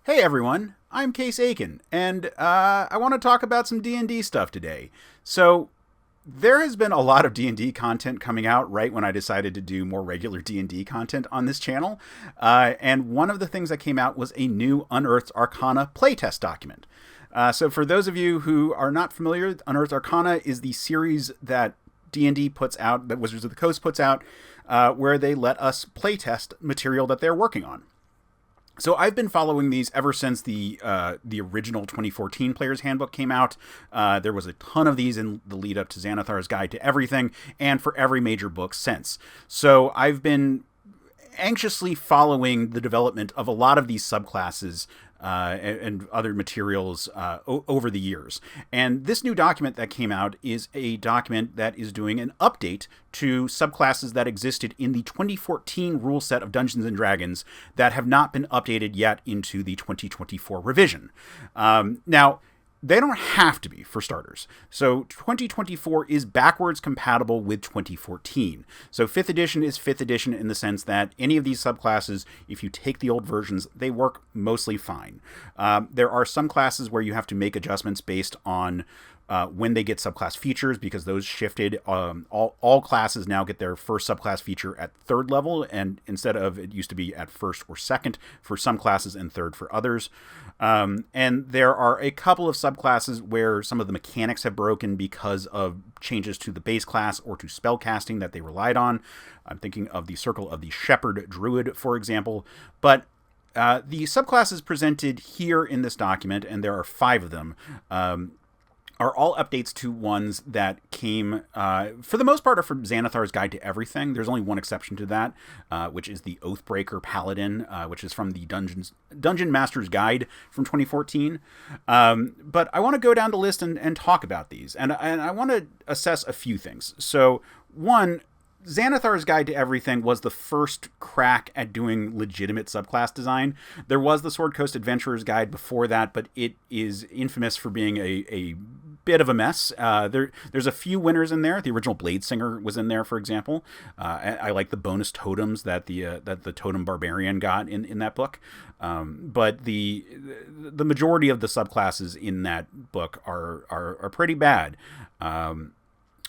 Hey everyone, I'm Case Aiken, and I want to talk about some D&D stuff today. So, there has been a lot of D&D content coming out right when I decided to do more regular D&D content on this channel, and one of the things that came out was a new Unearthed Arcana playtest document. So for those of you who are not familiar, Unearthed Arcana is the series that D&D puts out, that Wizards of the Coast puts out, where they let us playtest material that they're working on. So I've been following these ever since the original 2014 Player's Handbook came out. There was a ton of these in the lead up to Xanathar's Guide to Everything, and for every major book since. So I've been anxiously following the development of a lot of these subclasses and other materials over the years. And this new document that came out is a document that is doing an update to subclasses that existed in the 2014 rule set of Dungeons and Dragons that have not been updated yet into the 2024 revision. Now, they don't have to be, for starters. So 2024 is backwards compatible with 2014. So 5th edition is 5th edition in the sense that any of these subclasses, if you take the old versions, they work mostly fine. There are some classes where you have to make adjustments based on when they get subclass features, because those shifted. All classes now get their first subclass feature at 3rd level, and instead of it used to be at 1st or 2nd for some classes and 3rd for others. And there are a couple of subclasses where some of the mechanics have broken because of changes to the base class or to spellcasting that they relied on. I'm thinking of the Circle of the Shepherd Druid, for example. But the subclasses presented here in this document, and there are 5 of them, are all updates to ones that came, for the most part, are from Xanathar's Guide to Everything. There's only one exception to that, which is the Oathbreaker Paladin, which is from the Dungeon Master's Guide from 2014. But I want to go down the list and talk about these. And I want to assess a few things. So, one, Xanathar's Guide to Everything was the first crack at doing legitimate subclass design. There was the Sword Coast Adventurer's Guide before that, but it is infamous for being a bit of a mess. There's a few winners in there. The original Bladesinger was in there, for example. I like the bonus totems that the Totem Barbarian got in that book. But the majority of the subclasses in that book are pretty bad.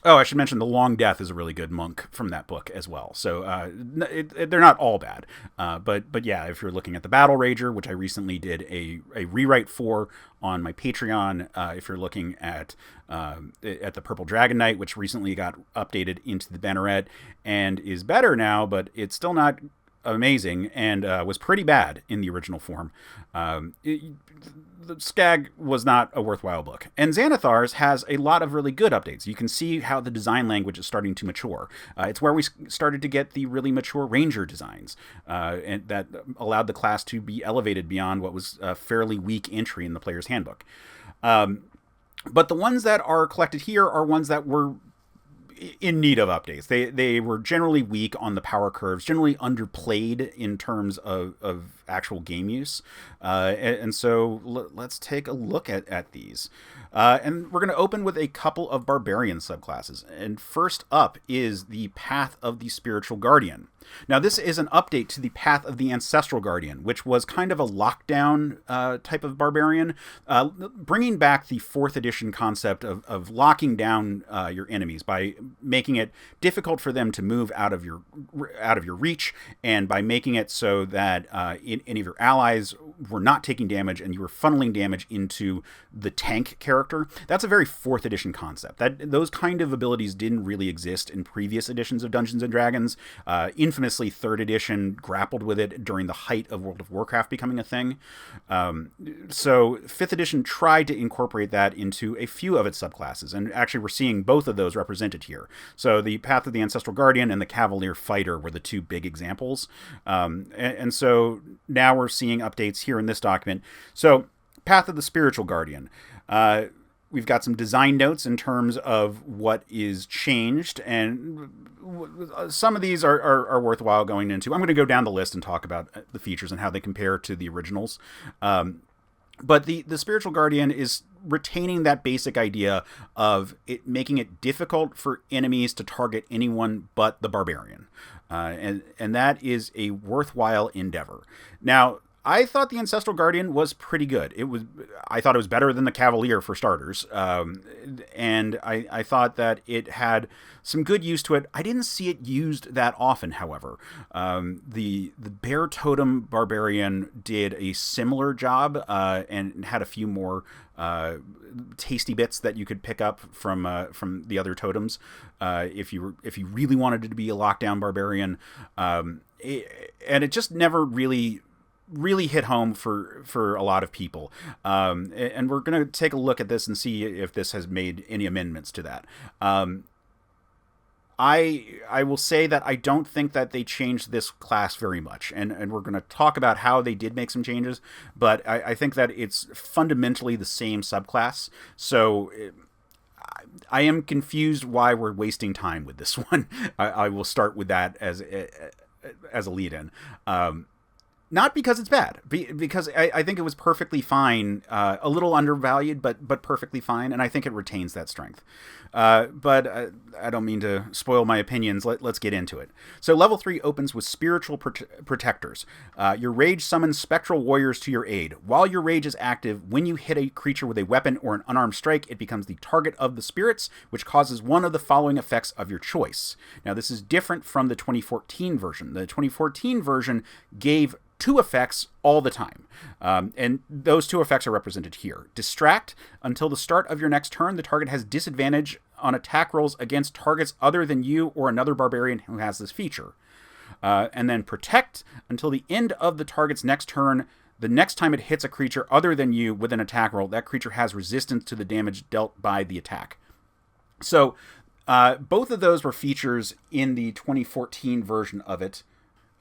I should mention the Long Death is a really good monk from that book as well. So they're not all bad. But yeah, if you're looking at the Battle Rager, which I recently did a rewrite for on my Patreon, if you're looking at the Purple Dragon Knight, which recently got updated into the Banneret and is better now, but it's still not amazing and was pretty bad in the original form. The Skag was not a worthwhile book. And Xanathar's has a lot of really good updates. You can see how the design language is starting to mature. It's where we started to get the really mature Ranger designs, and that allowed the class to be elevated beyond what was a fairly weak entry in the Player's Handbook. But the ones that are collected here are ones that were in need of updates. They were generally weak on the power curves, generally underplayed in terms of actual game use. And so let's take a look at these. And we're going to open with a couple of Barbarian subclasses. And first up is the Path of the Spiritual Guardian. Now, this is an update to the Path of the Ancestral Guardian, which was kind of a lockdown type of Barbarian, bringing back the 4th edition concept of locking down your enemies by making it difficult for them to move out of your reach, and by making it so that any of your allies were not taking damage and you were funneling damage into the tank character. That's a very 4th edition concept. Those kind of abilities didn't really exist in previous editions of Dungeons and Dragons. Infamously, 3rd edition grappled with it during the height of World of Warcraft becoming a thing. So 5th edition tried to incorporate that into a few of its subclasses, and actually we're seeing both of those represented here. So the Path of the Ancestral Guardian and the Cavalier Fighter were the 2 big examples. And so now we're seeing updates here in this document. So Path of the Spiritual Guardian. We've got some design notes in terms of what is changed, and some of these are worthwhile going into. I'm going to go down the list and talk about the features and how they compare to the originals. But the Spiritual Guardian is retaining that basic idea of it making it difficult for enemies to target anyone but the Barbarian. And that is a worthwhile endeavor. Now, I thought the Ancestral Guardian was pretty good. I thought it was better than the Cavalier for starters, and I thought that it had some good use to it. I didn't see it used that often, however. The Bear Totem Barbarian did a similar job and had a few more tasty bits that you could pick up from the other totems if you really wanted it to be a lockdown Barbarian. And it just never really hit home for a lot of people. And we're going to take a look at this and see if this has made any amendments to that. I will say that I don't think that they changed this class very much, and we're going to talk about how they did make some changes, but I think that it's fundamentally the same subclass, so I am confused why we're wasting time with this one. I will start with that as a lead-in. Not because it's bad, because I think it was perfectly fine, a little undervalued, but perfectly fine, and I think it retains that strength. But I don't mean to spoil my opinions. Let's get into it. So level 3 opens with Spiritual Protectors. Your rage summons spectral warriors to your aid. While your rage is active, when you hit a creature with a weapon or an unarmed strike, it becomes the target of the spirits, which causes one of the following effects of your choice. Now, this is different from the 2014 version. The 2014 version gave 2 effects all the time. And those 2 effects are represented here. Distract. Until the start of your next turn, the target has disadvantage on attack rolls against targets other than you or another barbarian who has this feature. And then Protect. Until the end of the target's next turn, the next time it hits a creature other than you with an attack roll, that creature has resistance to the damage dealt by the attack. So both of those were features in the 2014 version of it.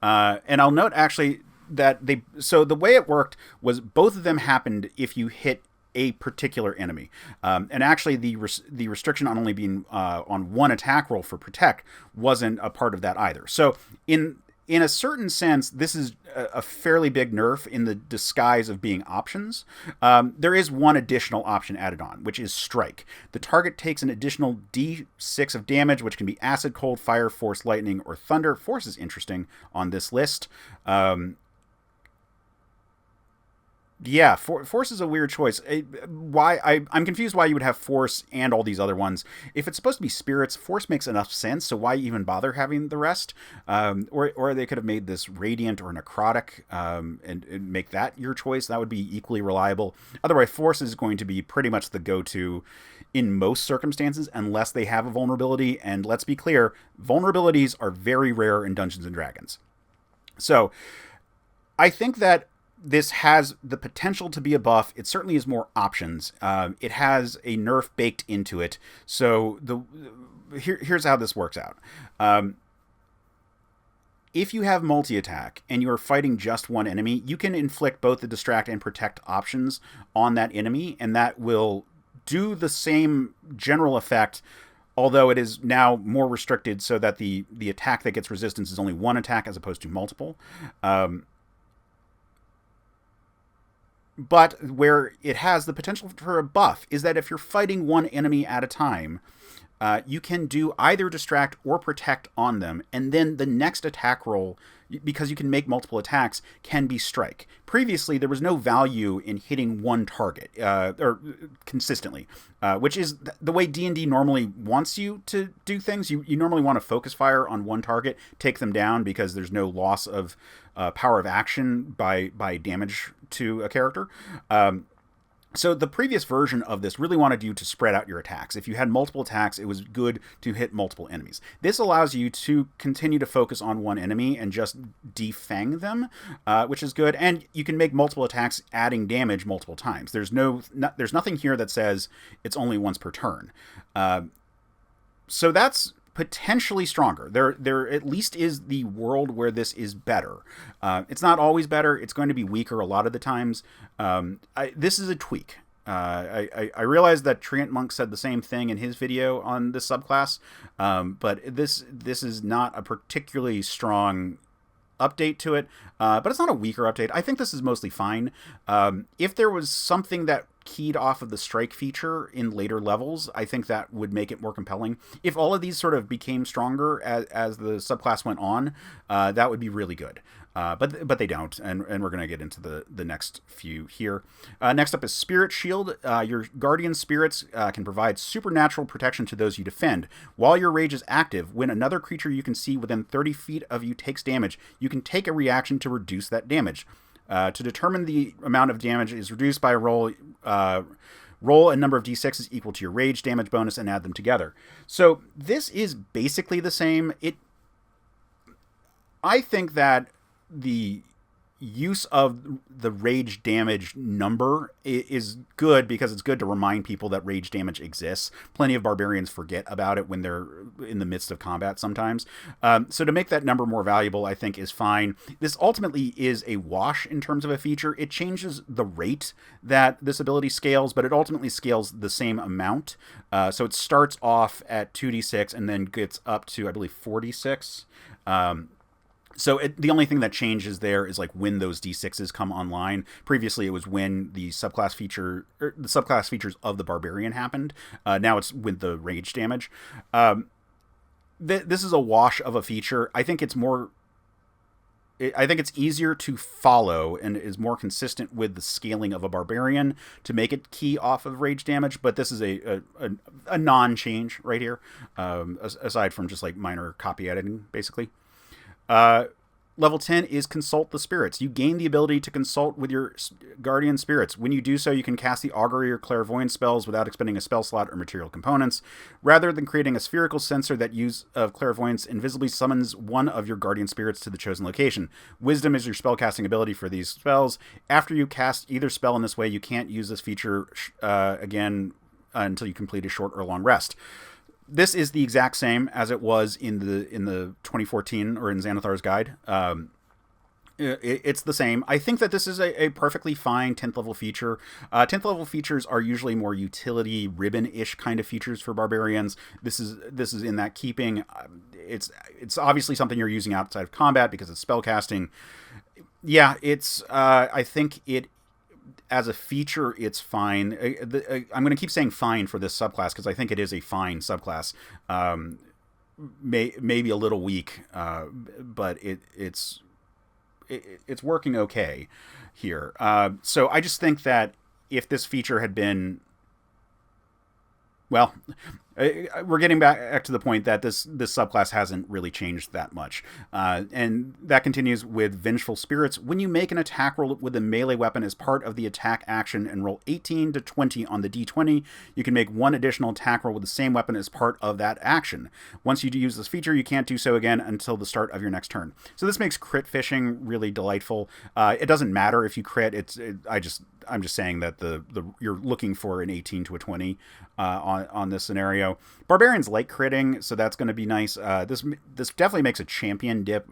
And I'll note actually that so the way it worked was both of them happened if you hit a particular enemy. And actually the restriction on only being on one attack roll for Protect wasn't a part of that either. So in a certain sense, this is a fairly big nerf in the disguise of being options. There is one additional option added on, which is Strike. The target takes an additional D6 of damage, which can be Acid, Cold, Fire, Force, Lightning, or Thunder. Force is interesting on this list. Yeah, Force is a weird choice. I'm confused why you would have Force and all these other ones. If it's supposed to be Spirits, Force makes enough sense, so why even bother having the rest? Or they could have made this Radiant or Necrotic and make that your choice. That would be equally reliable. Otherwise, Force is going to be pretty much the go-to in most circumstances, unless they have a vulnerability. And let's be clear, vulnerabilities are very rare in Dungeons & Dragons. So I think that this has the potential to be a buff. It certainly has more options. It has a nerf baked into it. So here's how this works out. If you have multi-attack and you're fighting just one enemy, you can inflict both the Distract and Protect options on that enemy, and that will do the same general effect, although it is now more restricted so that the attack that gets resistance is only one attack as opposed to multiple. But where it has the potential for a buff is that if you're fighting one enemy at a time, you can do either Distract or Protect on them, and then the next attack roll, because you can make multiple attacks, can be Strike. Previously, there was no value in hitting one target, or consistently, which is the way D&D normally wants you to do things. You normally want to focus fire on one target, take them down, because there's no loss of power of action by damage to a character. So the previous version of this really wanted you to spread out your attacks. If you had multiple attacks, it was good to hit multiple enemies. This allows you to continue to focus on one enemy and just defang them, which is good. And you can make multiple attacks adding damage multiple times. There's nothing here that says it's only once per turn. So that's potentially stronger. There at least is the world where this is better. It's not always better. It's going to be weaker a lot of the times. This is a tweak. I realize that Treant Monk said the same thing in his video on this subclass, but this is not a particularly strong update to it, but it's not a weaker update. I think this is mostly fine. If there was something that keyed off of the strike feature in later levels, I think that would make it more compelling. If all of these sort of became stronger as the subclass went on, that would be really good. But they don't, and we're going to get into the next few here. Next up is Spirit Shield. Your guardian spirits can provide supernatural protection to those you defend. While your rage is active, when another creature you can see within 30 feet of you takes damage, you can take a reaction to reduce that damage. To determine the amount of damage is reduced by a roll a number of d6s equal to your rage damage bonus and add them together. So this is basically the same. I think that the use of the rage damage number is good because it's good to remind people that rage damage exists. Plenty of barbarians forget about it when they're in the midst of combat sometimes. So to make that number more valuable, I think is fine. This ultimately is a wash in terms of a feature. It changes the rate that this ability scales, but it ultimately scales the same amount. So it starts off at 2d6 and then gets up to, I believe, 4d6. So the only thing that changes there is like when those d6s come online. Previously, it was when the subclass features of the Barbarian happened. Now it's with the rage damage. This is a wash of a feature. I think it's easier to follow and is more consistent with the scaling of a Barbarian to make it key off of rage damage. But this is a non-change right here, aside from just like minor copy editing, basically. Level 10 is Consult the Spirits. You gain the ability to consult with your guardian spirits. When you do so, you can cast the Augury or Clairvoyance spells without expending a spell slot or material components. Rather than creating a spherical sensor that use of Clairvoyance invisibly summons one of your guardian spirits to the chosen location. Wisdom is your spellcasting ability for these spells. After you cast either spell in this way, you can't use this feature again until you complete a short or long rest. This is the exact same as it was in the 2014 or in Xanathar's guide. It's the same. I think that this is a perfectly fine 10th level feature. 10th level features are usually more utility ribbon-ish kind of features for barbarians. This is in that keeping. It's obviously something you're using outside of combat because it's spellcasting. Yeah, it's I think it. As a feature, it's fine. I'm going to keep saying fine for this subclass because I think it is a fine subclass. Maybe a little weak, but it's working okay here. So I just think that if this feature had been... Well, we're getting back to the point that this subclass hasn't really changed that much. And that continues with Vengeful Spirits. When you make an attack roll with a melee weapon as part of the attack action and roll 18 to 20 on the d20, you can make one additional attack roll with the same weapon as part of that action. Once you use this feature, you can't do so again until the start of your next turn. So this makes crit fishing really delightful. It doesn't matter if you crit. I'm just saying that you're looking for an 18 to a 20 on this scenario. Barbarians like critting, so that's going to be nice. This definitely makes a champion dip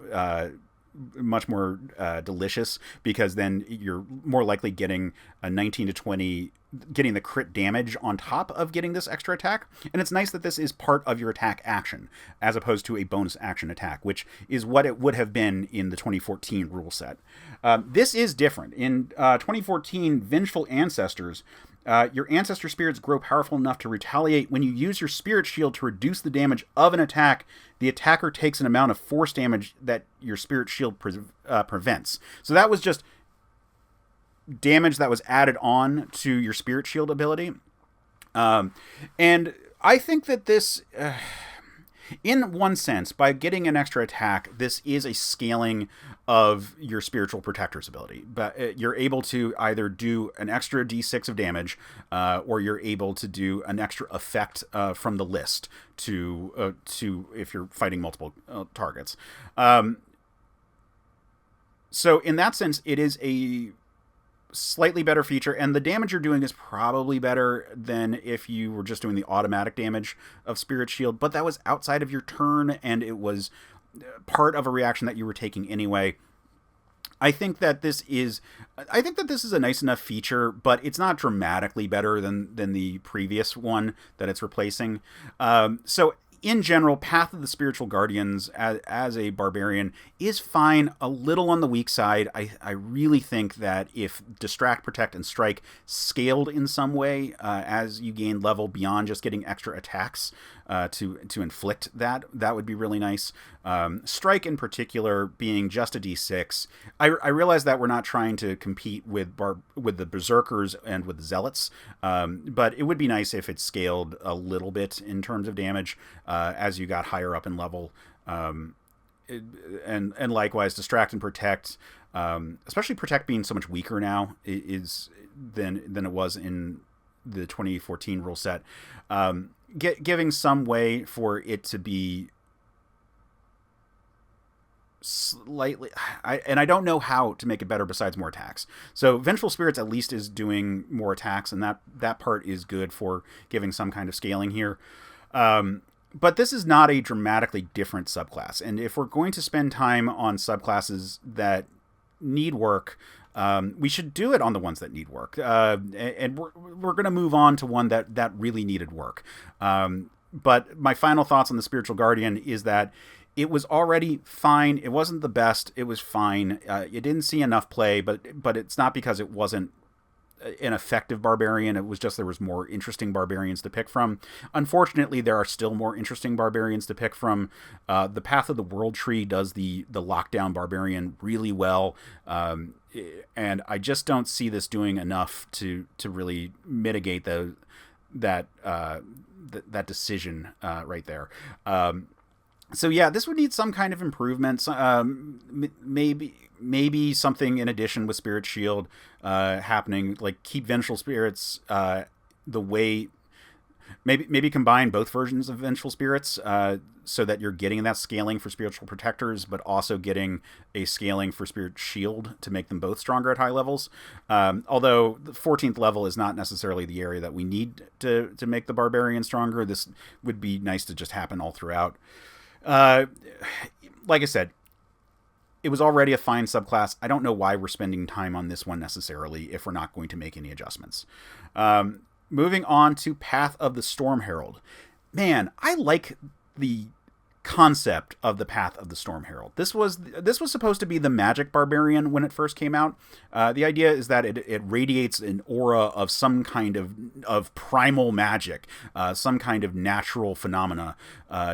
much more delicious because then you're more likely getting a 19 to 20, getting the crit damage on top of getting this extra attack. And it's nice that this is part of your attack action as opposed to a bonus action attack, which is what it would have been in the 2014 rule set. This is different. In 2014, Vengeful Ancestors, your ancestor spirits grow powerful enough to retaliate. When you use your spirit shield to reduce the damage of an attack, the attacker takes an amount of force damage that your spirit shield prevents. So that was just damage that was added on to your spirit shield ability. And I think that this... in one sense, by getting an extra attack, this is a scaling of your Spiritual Protector's ability. But you're able to either do an extra d6 of damage, or you're able to do an extra effect from the list to if you're fighting multiple targets. So in that sense, it is a slightly better feature, and the damage you're doing is probably better than if you were just doing the automatic damage of Spirit Shield, but that was outside of your turn, and it was part of a reaction that you were taking anyway. I think that this is a nice enough feature, but it's not dramatically better than the previous one that it's replacing. So in general, Path of the Spiritual Guardians as a barbarian is fine, a little on the weak side. I really think that if Distract, Protect, and Strike scaled in some way as you gain level beyond just getting extra attacks to inflict that would be really nice. Strike in particular being just a D6. I realize that we're not trying to compete with the Berserkers and with the Zealots, but it would be nice if it scaled a little bit in terms of damage as you got higher up in level. And likewise, Distract and Protect, especially Protect being so much weaker now is than it was in the 2014 rule set. Giving some way for it to be slightly, I don't know how to make it better besides more attacks. So Vengeful Spirits at least is doing more attacks, and that part is good for giving some kind of scaling here. But this is not a dramatically different subclass, and if we're going to spend time on subclasses that need work, we should do it on the ones that need work. And we're going to move on to one that really needed work. But my final thoughts on the Spiritual Guardian is that it was already fine. It wasn't the best. It was fine. It didn't see enough play, but it's not because it wasn't an effective barbarian. It was just there was more interesting barbarians to pick from. Unfortunately, there are still more interesting barbarians to pick from. The Path of the World Tree does the lockdown barbarian really well, and I just don't see this doing enough to really mitigate that decision right there. So yeah, this would need some kind of improvements. Maybe something in addition with Spirit Shield happening, like keep Vengeful Spirits the way. Maybe combine both versions of Vengeful Spirits so that you're getting that scaling for Spiritual Protectors, but also getting a scaling for Spirit Shield to make them both stronger at high levels. Although the 14th level is not necessarily the area that we need to make the Barbarian stronger. This would be nice to just happen all throughout. Like I said, it was already a fine subclass. I don't know why we're spending time on this one necessarily if we're not going to make any adjustments. Moving on to Path of the Stormherald. Man, I like the concept of the Path of the Stormherald. This was supposed to be the magic barbarian when it first came out. The idea is that it radiates an aura of some kind of primal magic, some kind of natural phenomena,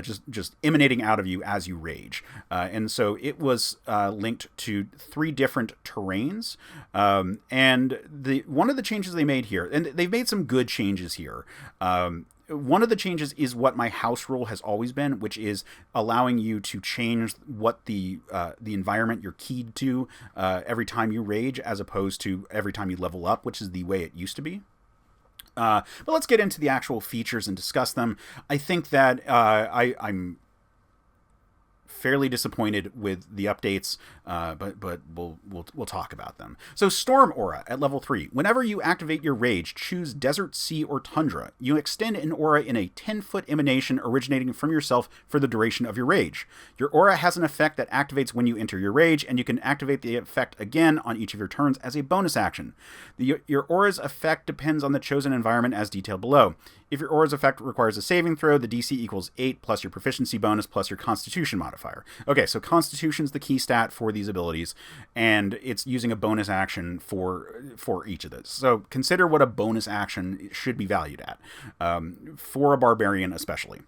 just emanating out of you as you rage. And so it was linked to 3 different terrains. And one of the changes they made here, and they've made some good changes here. One of the changes is what my house rule has always been, which is allowing you to change what the environment you're keyed to every time you rage, as opposed to every time you level up, which is the way it used to be. But let's get into the actual features and discuss them. I think that I'm fairly disappointed with the updates, but we'll talk about them. So Storm Aura at level 3. Whenever you activate your rage, choose Desert, Sea, or Tundra. You extend an aura in a 10-foot emanation originating from yourself for the duration of your rage. Your aura has an effect that activates when you enter your rage, and you can activate the effect again on each of your turns as a bonus action. Your aura's effect depends on the chosen environment as detailed below. If your aura's effect requires a saving throw, the DC equals 8 plus your proficiency bonus plus your constitution modifier. Okay, so constitution's the key stat for these abilities, and it's using a bonus action for each of those. So consider what a bonus action should be valued at, for a barbarian especially.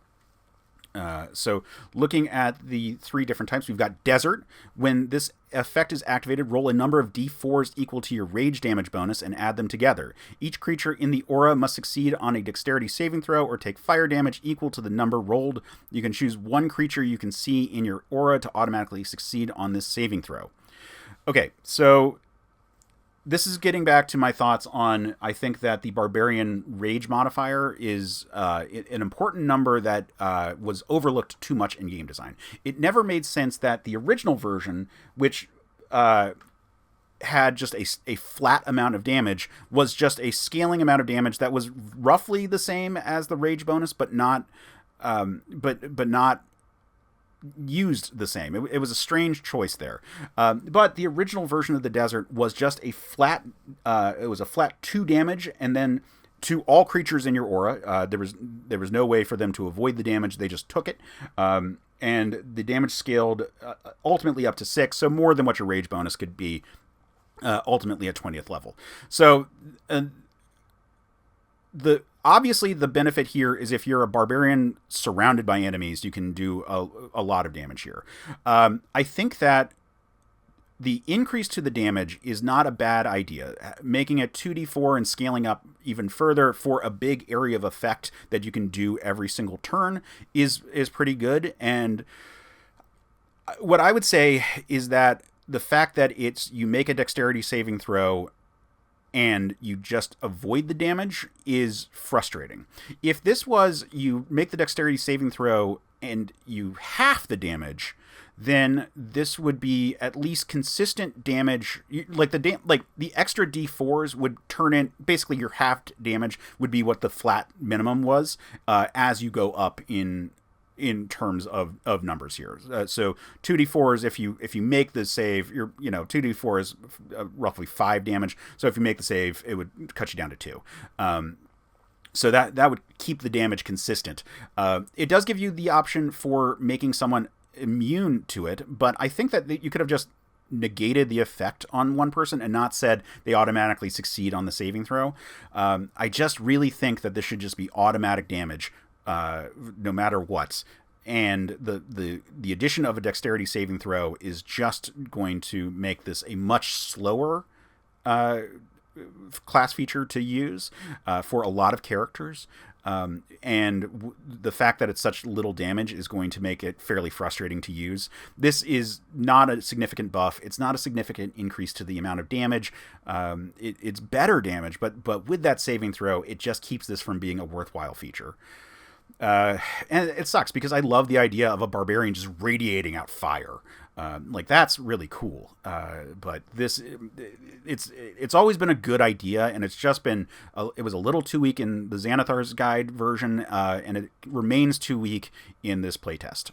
So looking at the 3 different types, we've got Desert. When this effect is activated, roll a number of d4s equal to your rage damage bonus and add them together. Each creature in the aura must succeed on a dexterity saving throw or take fire damage equal to the number rolled. You can choose one creature you can see in your aura to automatically succeed on this saving throw. Okay, so this is getting back to my thoughts on, I think that the Barbarian Rage modifier is an important number that was overlooked too much in game design. It never made sense that the original version, which had just a flat amount of damage, was just a scaling amount of damage that was roughly the same as the Rage bonus, but not used the same. It was a strange choice there. But the original version of the Desert was just a flat, it was a flat 2 damage, and then to all creatures in your aura. There was no way for them to avoid the damage. They just took it. And the damage scaled ultimately up to 6, so more than what your rage bonus could be ultimately at 20th level. So obviously the benefit here is if you're a barbarian surrounded by enemies, you can do a lot of damage here. I think that the increase to the damage is not a bad idea. Making it 2d4 and scaling up even further for a big area of effect that you can do every single turn is pretty good. And what I would say is that the fact that you make a dexterity saving throw and you just avoid the damage is frustrating. If this was you make the dexterity saving throw and you half the damage, then this would be at least consistent damage. Like the extra d4s would turn in, basically your halved damage would be what the flat minimum was as you go up in terms of numbers here. So 2d4s, if you make the save, 2d4 is roughly 5 damage. So if you make the save, it would cut you down to 2. So that would keep the damage consistent. It does give you the option for making someone immune to it, but I think that you could have just negated the effect on one person and not said they automatically succeed on the saving throw. I just really think that this should just be automatic damage, no matter what. And the addition of a dexterity saving throw is just going to make this a much slower class feature to use for a lot of characters. And the fact that it's such little damage is going to make it fairly frustrating to use. This is not a significant buff. It's not a significant increase to the amount of damage. It's better damage, but with that saving throw, it just keeps this from being a worthwhile feature. And it sucks because I love the idea of a barbarian just radiating out fire. That's really cool. But it's always been a good idea, and it's just been it was a little too weak in the Xanathar's guide version, and it remains too weak in this playtest.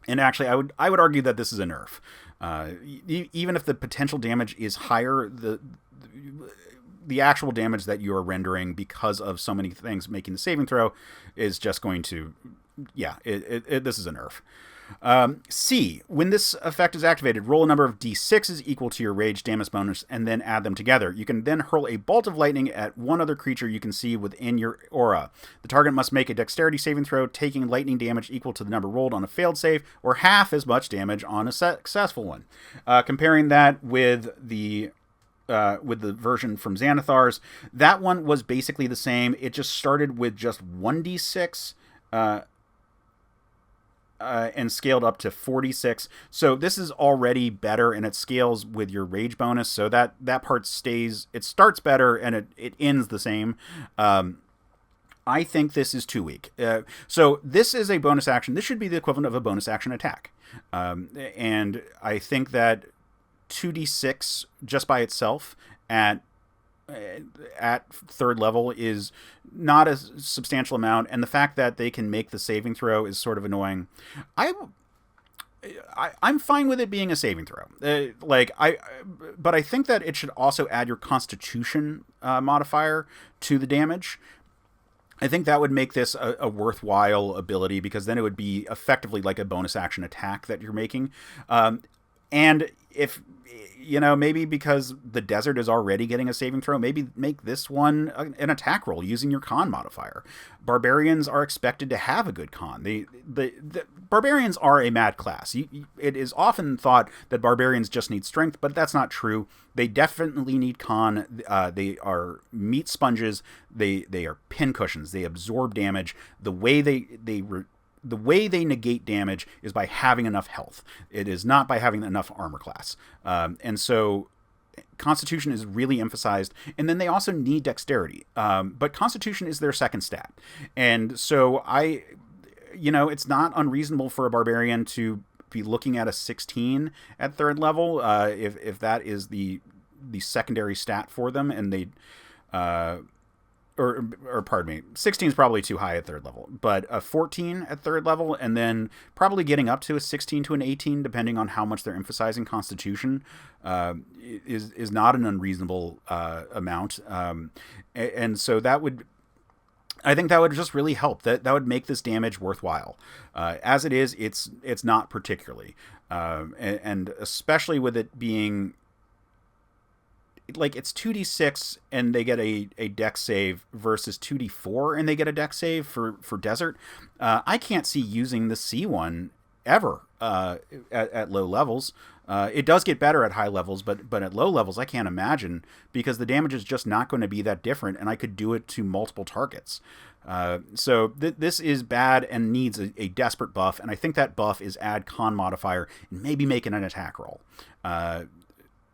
And actually, I would argue that this is a nerf. Even if the potential damage is higher, the actual damage that you are rendering because of so many things making the saving throw is just going to, this is a nerf. C, when this effect is activated, roll a number of d6s equal to your rage damage bonus and then add them together. You can then hurl a bolt of lightning at one other creature you can see within your aura. The target must make a dexterity saving throw, taking lightning damage equal to the number rolled on a failed save, or half as much damage on a successful one. Comparing that with the version from Xanathar's, that one was basically the same. It just started with just 1d6, and scaled up to 46. So this is already better, and it scales with your rage bonus. So that part stays. It starts better, and it ends the same. I think this is too weak. So this is a bonus action. This should be the equivalent of a bonus action attack. And I think that 2d6 just by itself at third level is not a substantial amount, and the fact that they can make the saving throw is sort of annoying. I'm fine with it being a saving throw. But I think that it should also add your Constitution modifier to the damage. I think that would make this a worthwhile ability, because then it would be effectively like a bonus action attack that you're making. And if, maybe because the desert is already getting a saving throw, maybe make this one an attack roll using your con modifier. Barbarians are expected to have a good con. The barbarians are a mad class. It is often thought that barbarians just need strength, but that's not true. They definitely need con. They are meat sponges. They are pincushions. They absorb damage. The way they negate damage is by having enough health. It is not by having enough armor class. And so Constitution is really emphasized. And then they also need dexterity. But Constitution is their second stat. And so it's not unreasonable for a barbarian to be looking at a 16 at third level, if that is the secondary stat for them, and they or pardon me, 16 is probably too high at third level, but a 14 at third level, and then probably getting up to a 16 to an 18, depending on how much they're emphasizing Constitution, is not an unreasonable amount. And so I think that would just really help. That would make this damage worthwhile. As it is, it's not particularly, and especially with it being like it's 2d6 and they get a dex save versus 2d4 and they get a dex save for desert. I can't see using the C1 ever at low levels. It does get better at high levels, but at low levels I can't imagine, because the damage is just not going to be that different, and I could do it to multiple targets. So this is bad and needs a desperate buff, and I think that buff is add con modifier and maybe make it an attack roll.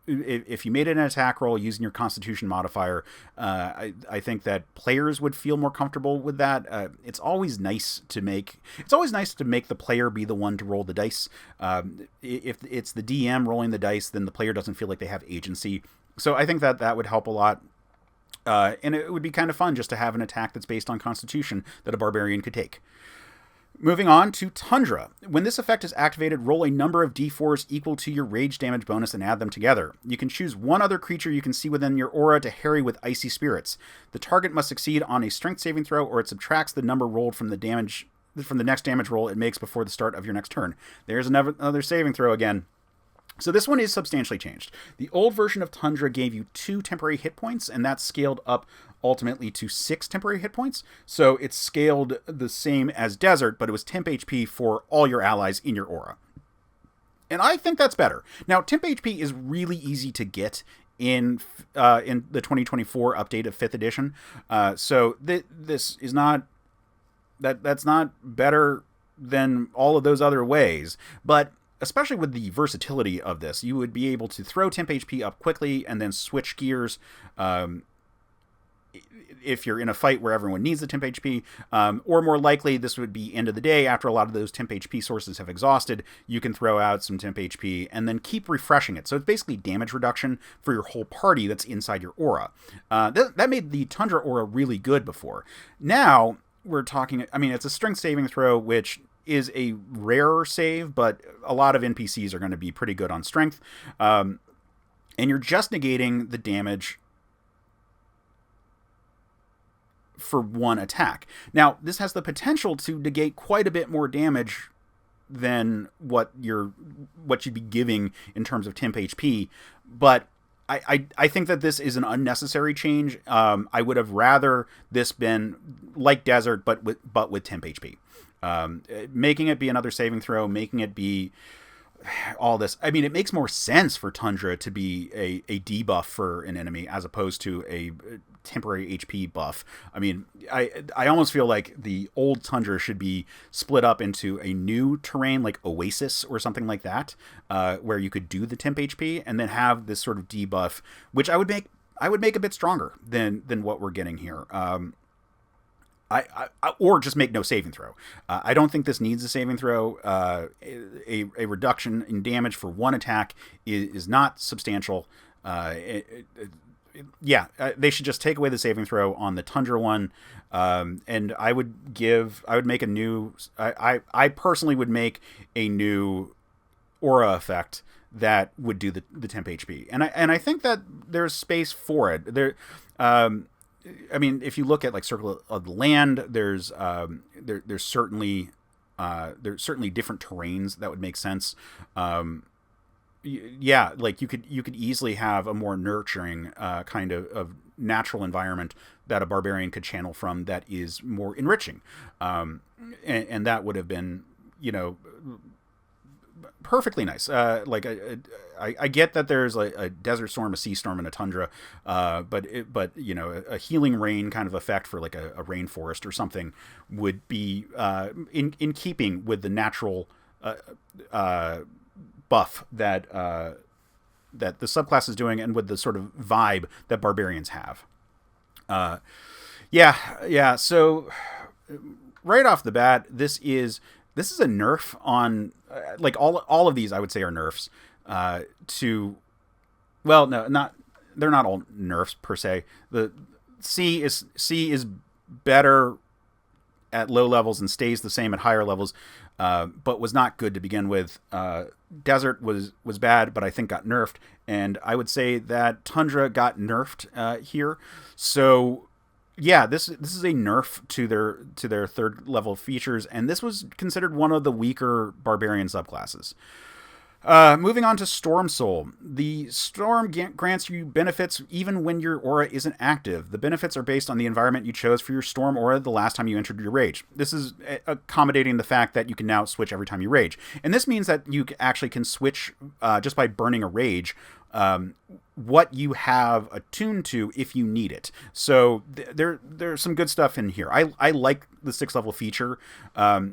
If you made it an attack roll using your Constitution modifier, I think that players would feel more comfortable with that. It's always nice to make the player be the one to roll the dice. If it's the DM rolling the dice, then the player doesn't feel like they have agency. So I think that would help a lot. And it would be kind of fun just to have an attack that's based on Constitution that a barbarian could take. Moving on to Tundra. When this effect is activated, roll a number of d4s equal to your rage damage bonus and add them together. You can choose one other creature you can see within your aura to harry with icy spirits. The target must succeed on a strength saving throw, or it subtracts the number rolled from the next damage roll it makes before the start of your next turn. There's another saving throw again. So this one is substantially changed. The old version of Tundra gave you 2 temporary hit points, and that's scaled up ultimately to 6 temporary hit points. So it's scaled the same as Desert, but it was temp HP for all your allies in your aura. And I think that's better. Now, temp HP is really easy to get in the 2024 update of 5th edition. So this is not... That's not better than all of those other ways, but especially with the versatility of this, you would be able to throw temp HP up quickly and then switch gears if you're in a fight where everyone needs the temp HP, or more likely, this would be end of the day after a lot of those temp HP sources have exhausted. You can throw out some temp HP and then keep refreshing it. So it's basically damage reduction for your whole party that's inside your aura. That made the Tundra aura really good before. Now we're talking, I mean, it's a strength saving throw, which is a rarer save, but a lot of NPCs are going to be pretty good on strength. And you're just negating the damage for one attack. Now, this has the potential to negate quite a bit more damage than what you'd be giving in terms of temp HP, but I think that this is an unnecessary change. I would have rather this been like Desert, but with temp HP. Making it be another saving throw, making it be all this. I mean, it makes more sense for Tundra to be a debuff for an enemy as opposed to a temporary HP buff. I mean, I almost feel like the old Tundra should be split up into a new terrain like Oasis or something like that, where you could do the temp HP and then have this sort of debuff, which I would make a bit stronger than what we're getting here. Or just make no saving throw. I don't think this needs a saving throw. A reduction in damage for one attack is not substantial. They should just take away the saving throw on the Tundra one. And I personally would make a new aura effect that would do the temp HP. And I think that there's space for it. I mean, if you look at like Circle of the Land, there's certainly different terrains that would make sense. Like you could easily have a more nurturing kind of natural environment that a barbarian could channel from that is more enriching, and that would have been, perfectly nice. I get that there's a desert storm, a sea storm, and a tundra, but a healing rain kind of effect for like a rainforest or something would be in keeping with the natural buff that the subclass is doing, and with the sort of vibe that barbarians have. So right off the bat, this is a nerf on like all of these. I would say are nerfs they're not all nerfs per se. C is better at low levels and stays the same at higher levels, but was not good to begin with. Desert was bad, but I think got nerfed, and I would say that Tundra got nerfed here. So yeah, this is a nerf to their third level features, and this was considered one of the weaker Barbarian subclasses. Moving on to Storm Soul. The Storm grants you benefits even when your aura isn't active. The benefits are based on the environment you chose for your Storm aura the last time you entered your rage. This is accommodating the fact that you can now switch every time you rage. And this means that you actually can switch just by burning a rage what you have attuned to if you need it. So there's some good stuff in here. I like the 6th level feature.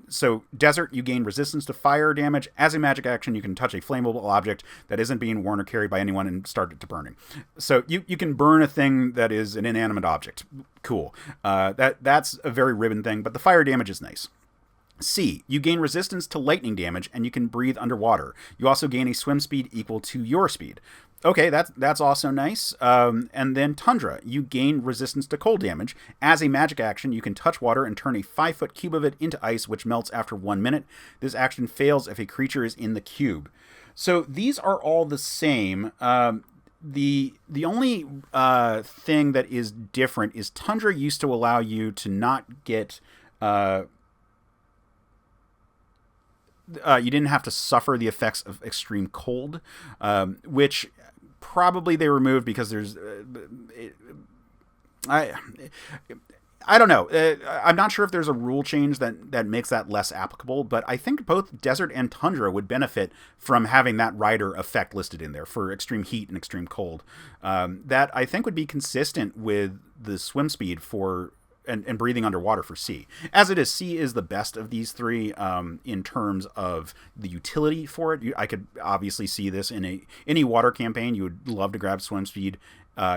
So Desert, you gain resistance to fire damage. As a magic action, you can touch a flammable object that isn't being worn or carried by anyone and start it to burning. So you can burn a thing that is an inanimate object. Cool. That's a very ribbon thing, but the fire damage is nice. C, you gain resistance to lightning damage, and you can breathe underwater. You also gain a swim speed equal to your speed. Okay, that's also nice. And then Tundra, you gain resistance to cold damage. As a magic action, you can touch water and turn a 5-foot cube of it into ice, which melts after 1 minute. This action fails if a creature is in the cube. So these are all the same. The only thing that is different is Tundra used to allow you to not get... you didn't have to suffer the effects of extreme cold, which probably they removed because there's... I don't know. I'm not sure if there's a rule change that makes that less applicable, but I think both Desert and Tundra would benefit from having that rider effect listed in there for extreme heat and extreme cold. That I think would be consistent with the swim speed for... And breathing underwater for C. As it is, C is the best of these three in terms of the utility for it. I could obviously see this in any water campaign. You would love to grab swim speed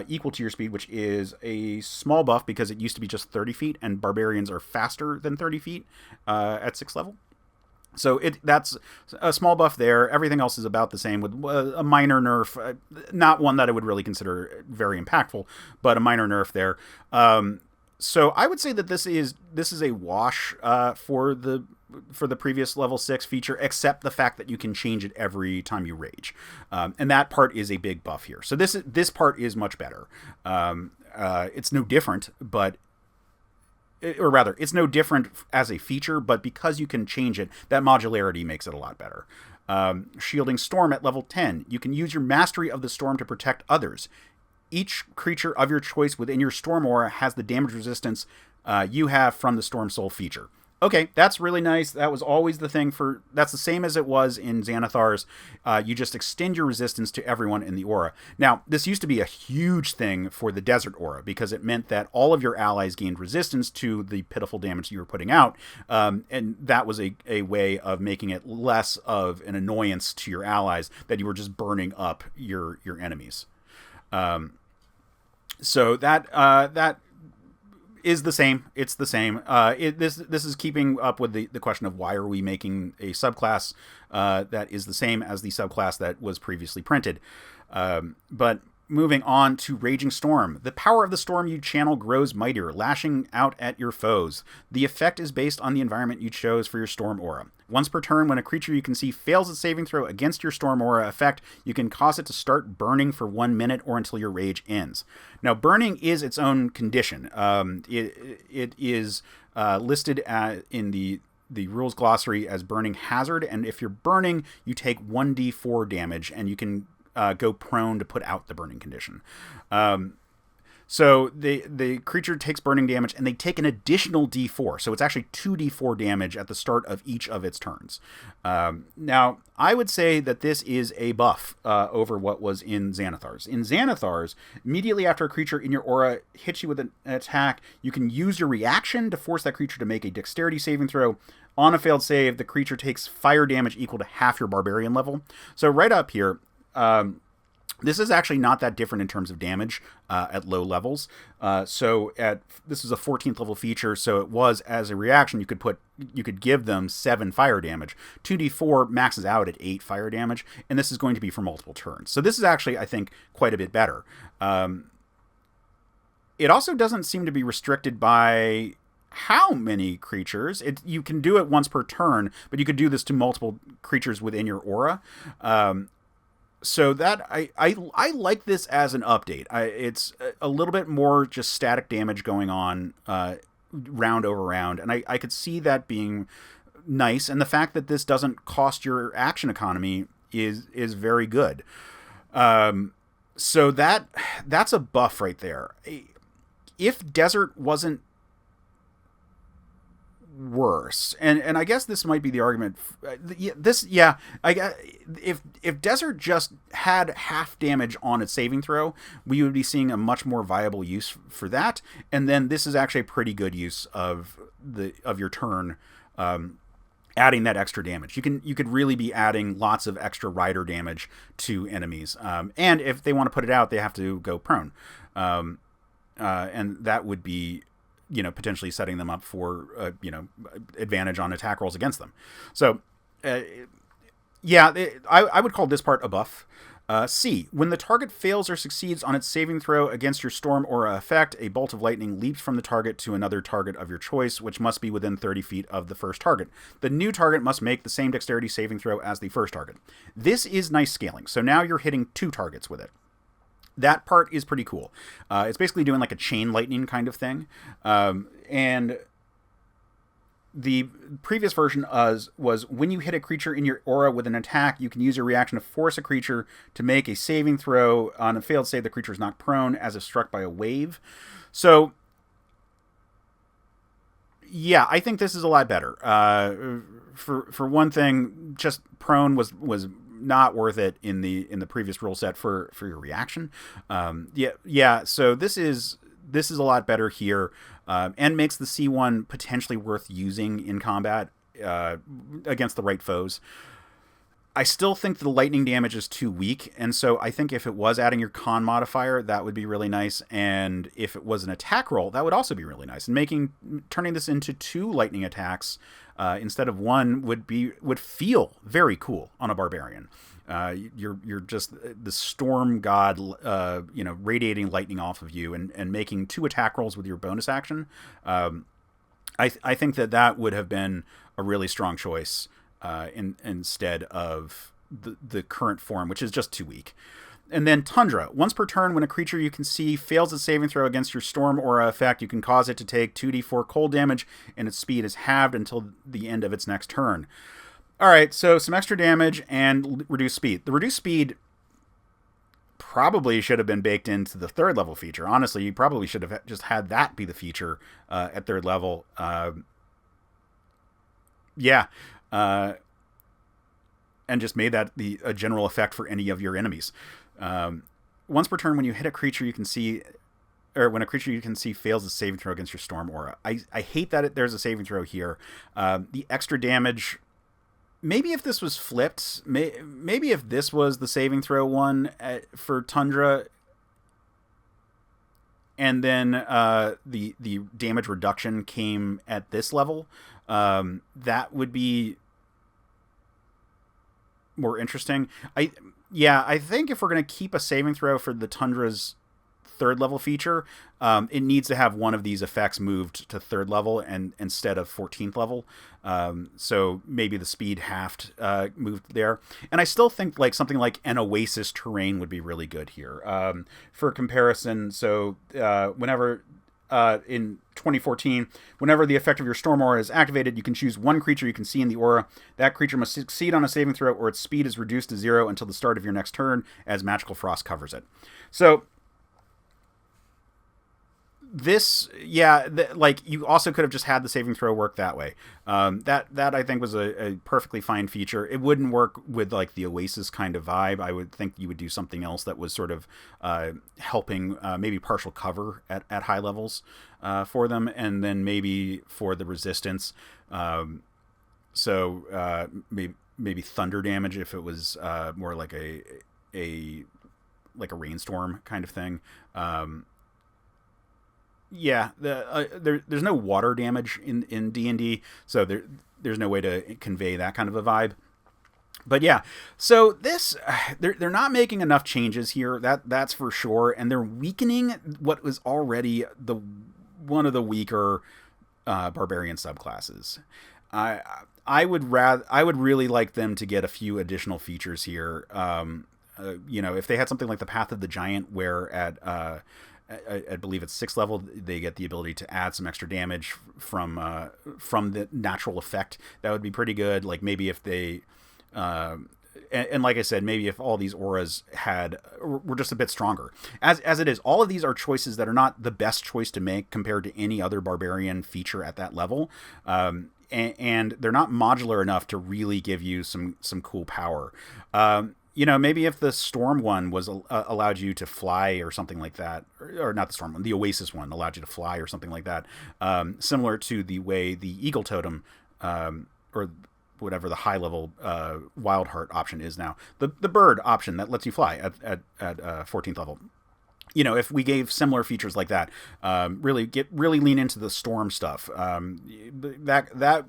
equal to your speed, which is a small buff because it used to be just 30 feet, and barbarians are faster than 30 feet at 6th level. So that's a small buff there. Everything else is about the same with a minor nerf, not one that I would really consider very impactful, but a minor nerf there. So I would say that this is a wash for the previous level 6 feature, except the fact that you can change it every time you rage, and that part is a big buff here. So this part is much better. It's no different, it's no different as a feature, but because you can change it, that modularity makes it a lot better. Shielding Storm at level 10, you can use your mastery of the storm to protect others. Each creature of your choice within your Storm aura has the damage resistance you have from the Storm Soul feature. Okay, that's really nice. That was always the thing that's the same as it was in Xanathar's. You just extend your resistance to everyone in the aura. Now, this used to be a huge thing for the Desert aura because it meant that all of your allies gained resistance to the pitiful damage you were putting out. And that was a way of making it less of an annoyance to your allies that you were just burning up your enemies. So that is the same. It's the same. This is keeping up with the question of why are we making a subclass that is the same as the subclass that was previously printed. But moving on to Raging Storm. The power of the storm you channel grows mightier, lashing out at your foes. The effect is based on the environment you chose for your Storm aura. Once per turn, when a creature you can see fails its saving throw against your Storm aura effect, you can cause it to start burning for 1 minute or until your rage ends. Now, burning is its own condition. It is listed in the rules glossary as burning hazard, and if you're burning, you take 1d4 damage, and you can go prone to put out the burning condition. So the creature takes burning damage, and they take an additional d4. So it's actually 2d4 damage at the start of each of its turns. Now, I would say that this is a buff over what was in Xanathar's. In Xanathar's, immediately after a creature in your aura hits you with an attack, you can use your reaction to force that creature to make a dexterity saving throw. On a failed save, the creature takes fire damage equal to half your barbarian level. So right up here, this is actually not that different in terms of damage at low levels. This is a 14th level feature, so it was as a reaction you could give them 7 fire damage. 2d4 maxes out at 8 fire damage, and this is going to be for multiple turns. So this is actually, I think, quite a bit better. It also doesn't seem to be restricted by how many creatures. You can do it once per turn, but you could do this to multiple creatures within your aura. So that I like this as an update. It's a little bit more just static damage going on round over round, and I could see that being nice. And the fact that this doesn't cost your action economy is very good. So that's a buff right there. If Desert wasn't worse, and I guess this might be the argument. If Desert just had half damage on its saving throw, we would be seeing a much more viable use for that. And then this is actually a pretty good use of your turn. Adding that extra damage, you could really be adding lots of extra rider damage to enemies, and if they want to put it out, they have to go prone, and that would be, potentially setting them up for advantage on attack rolls against them. So, I would call this part a buff. C. When the target fails or succeeds on its saving throw against your Storm Aura effect, a bolt of lightning leaps from the target to another target of your choice, which must be within 30 feet of the first target. The new target must make the same dexterity saving throw as the first target. This is nice scaling, so now you're hitting 2 targets with it. That part is pretty cool. It's basically doing like a chain lightning kind of thing. And the previous version was when you hit a creature in your aura with an attack, you can use your reaction to force a creature to make a saving throw. On a failed save, the creature is knocked prone as if struck by a wave. So, yeah, I think this is a lot better. For one thing, just prone was not worth it in the previous rule set for your reaction. So this is a lot better here, and makes the C1 potentially worth using in combat against the right foes. I still think the lightning damage is too weak, and so I think if it was adding your con modifier, that would be really nice, and if it was an attack roll, that would also be really nice. And turning this into 2 lightning attacks instead of 1 would feel very cool on a barbarian. You're just the storm god, radiating lightning off of you and making 2 attack rolls with your bonus action. I think that would have been a really strong choice instead of the current form, which is just too weak. And then Tundra. Once per turn, when a creature you can see fails its saving throw against your Storm Aura effect, you can cause it to take 2d4 cold damage, and its speed is halved until the end of its next turn. All right, so some extra damage and reduced speed. The reduced speed probably should have been baked into the 3rd level feature. Honestly, you probably should have just had that be the feature at 3rd level. And just made that a general effect for any of your enemies. Once per turn, when you hit a creature you can see, or when a creature you can see fails a saving throw against your Storm Aura. I hate that there's a saving throw here. The extra damage, maybe if this was flipped, maybe if this was the saving throw one for Tundra, and then the damage reduction came at this level, that would be more interesting. I think if we're going to keep a saving throw for the Tundra's 3rd level feature, it needs to have one of these effects moved to 3rd level and instead of 14th level. So maybe the speed halved moved there. And I still think like something like an Oasis terrain would be really good here. For comparison, so whenever in 2014, whenever the effect of your Storm Aura is activated, you can choose 1 creature you can see in the aura. That creature must succeed on a saving throw, or its speed is reduced to 0 until the start of your next turn, as Magical Frost covers it. So this, you also could have just had the saving throw work that way. That I think was a perfectly fine feature. It wouldn't work with like the Oasis kind of vibe. I would think you would do something else that was sort of helping maybe partial cover at high levels for them, and then maybe for the resistance. Maybe thunder damage if it was more like a rainstorm kind of thing. There's no water damage in D&D, so there's no way to convey that kind of a vibe. But yeah, so this they're not making enough changes here. That's for sure, and they're weakening what was already the one of the weaker barbarian subclasses. I I would really like them to get a few additional features here. If they had something like the Path of the Giant, where I believe it's 6th level, they get the ability to add some extra damage from the natural effect. That would be pretty good. Like maybe if they, and like I said, maybe if all these auras were just a bit stronger. As it is, all of these are choices that are not the best choice to make compared to any other barbarian feature at that level. And they're not modular enough to really give you some cool power. Maybe if the Storm one was allowed you to fly or something like that, or not the Storm one, the Oasis one allowed you to fly or something like that, similar to the way the Eagle Totem, or whatever the high level Wild Heart option is now, the bird option that lets you fly at 14th level. If we gave similar features like that, really lean into the Storm stuff, that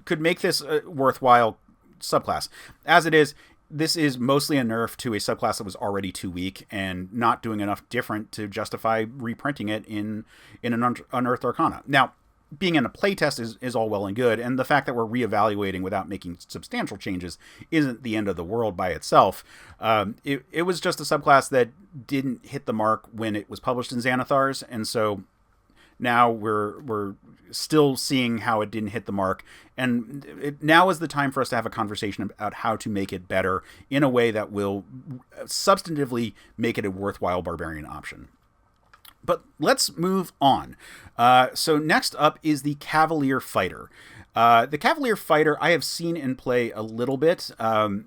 could make this a worthwhile subclass. As it is, this is mostly a nerf to a subclass that was already too weak and not doing enough different to justify reprinting it in an Unearthed Arcana. Now, being in a playtest is all well and good, and the fact that we're reevaluating without making substantial changes isn't the end of the world by itself. It was just a subclass that didn't hit the mark when it was published in Xanathars, and so now we're still seeing how it didn't hit the mark, and now is the time for us to have a conversation about how to make it better in a way that will substantively make it a worthwhile barbarian option. But let's move on. So next up is the Cavalier Fighter. The Cavalier Fighter I have seen in play a little bit, and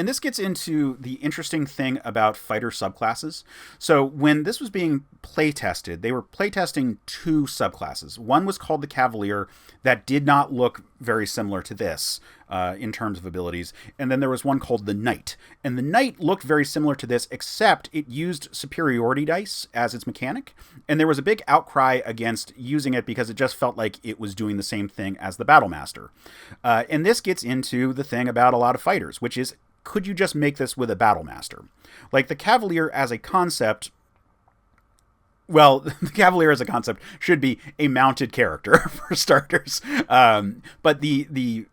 this gets into the interesting thing about fighter subclasses. So when this was being playtested, they were playtesting 2 subclasses. One was called the Cavalier, that did not look very similar to this in terms of abilities, and then there was one called the Knight. And the Knight looked very similar to this, except it used superiority dice as its mechanic, and there was a big outcry against using it because it just felt like it was doing the same thing as the Battlemaster. And this gets into the thing about a lot of fighters, which is, could you just make this with a Battlemaster? Like the Cavalier as a concept, well, the Cavalier as a concept should be a mounted character for starters. But the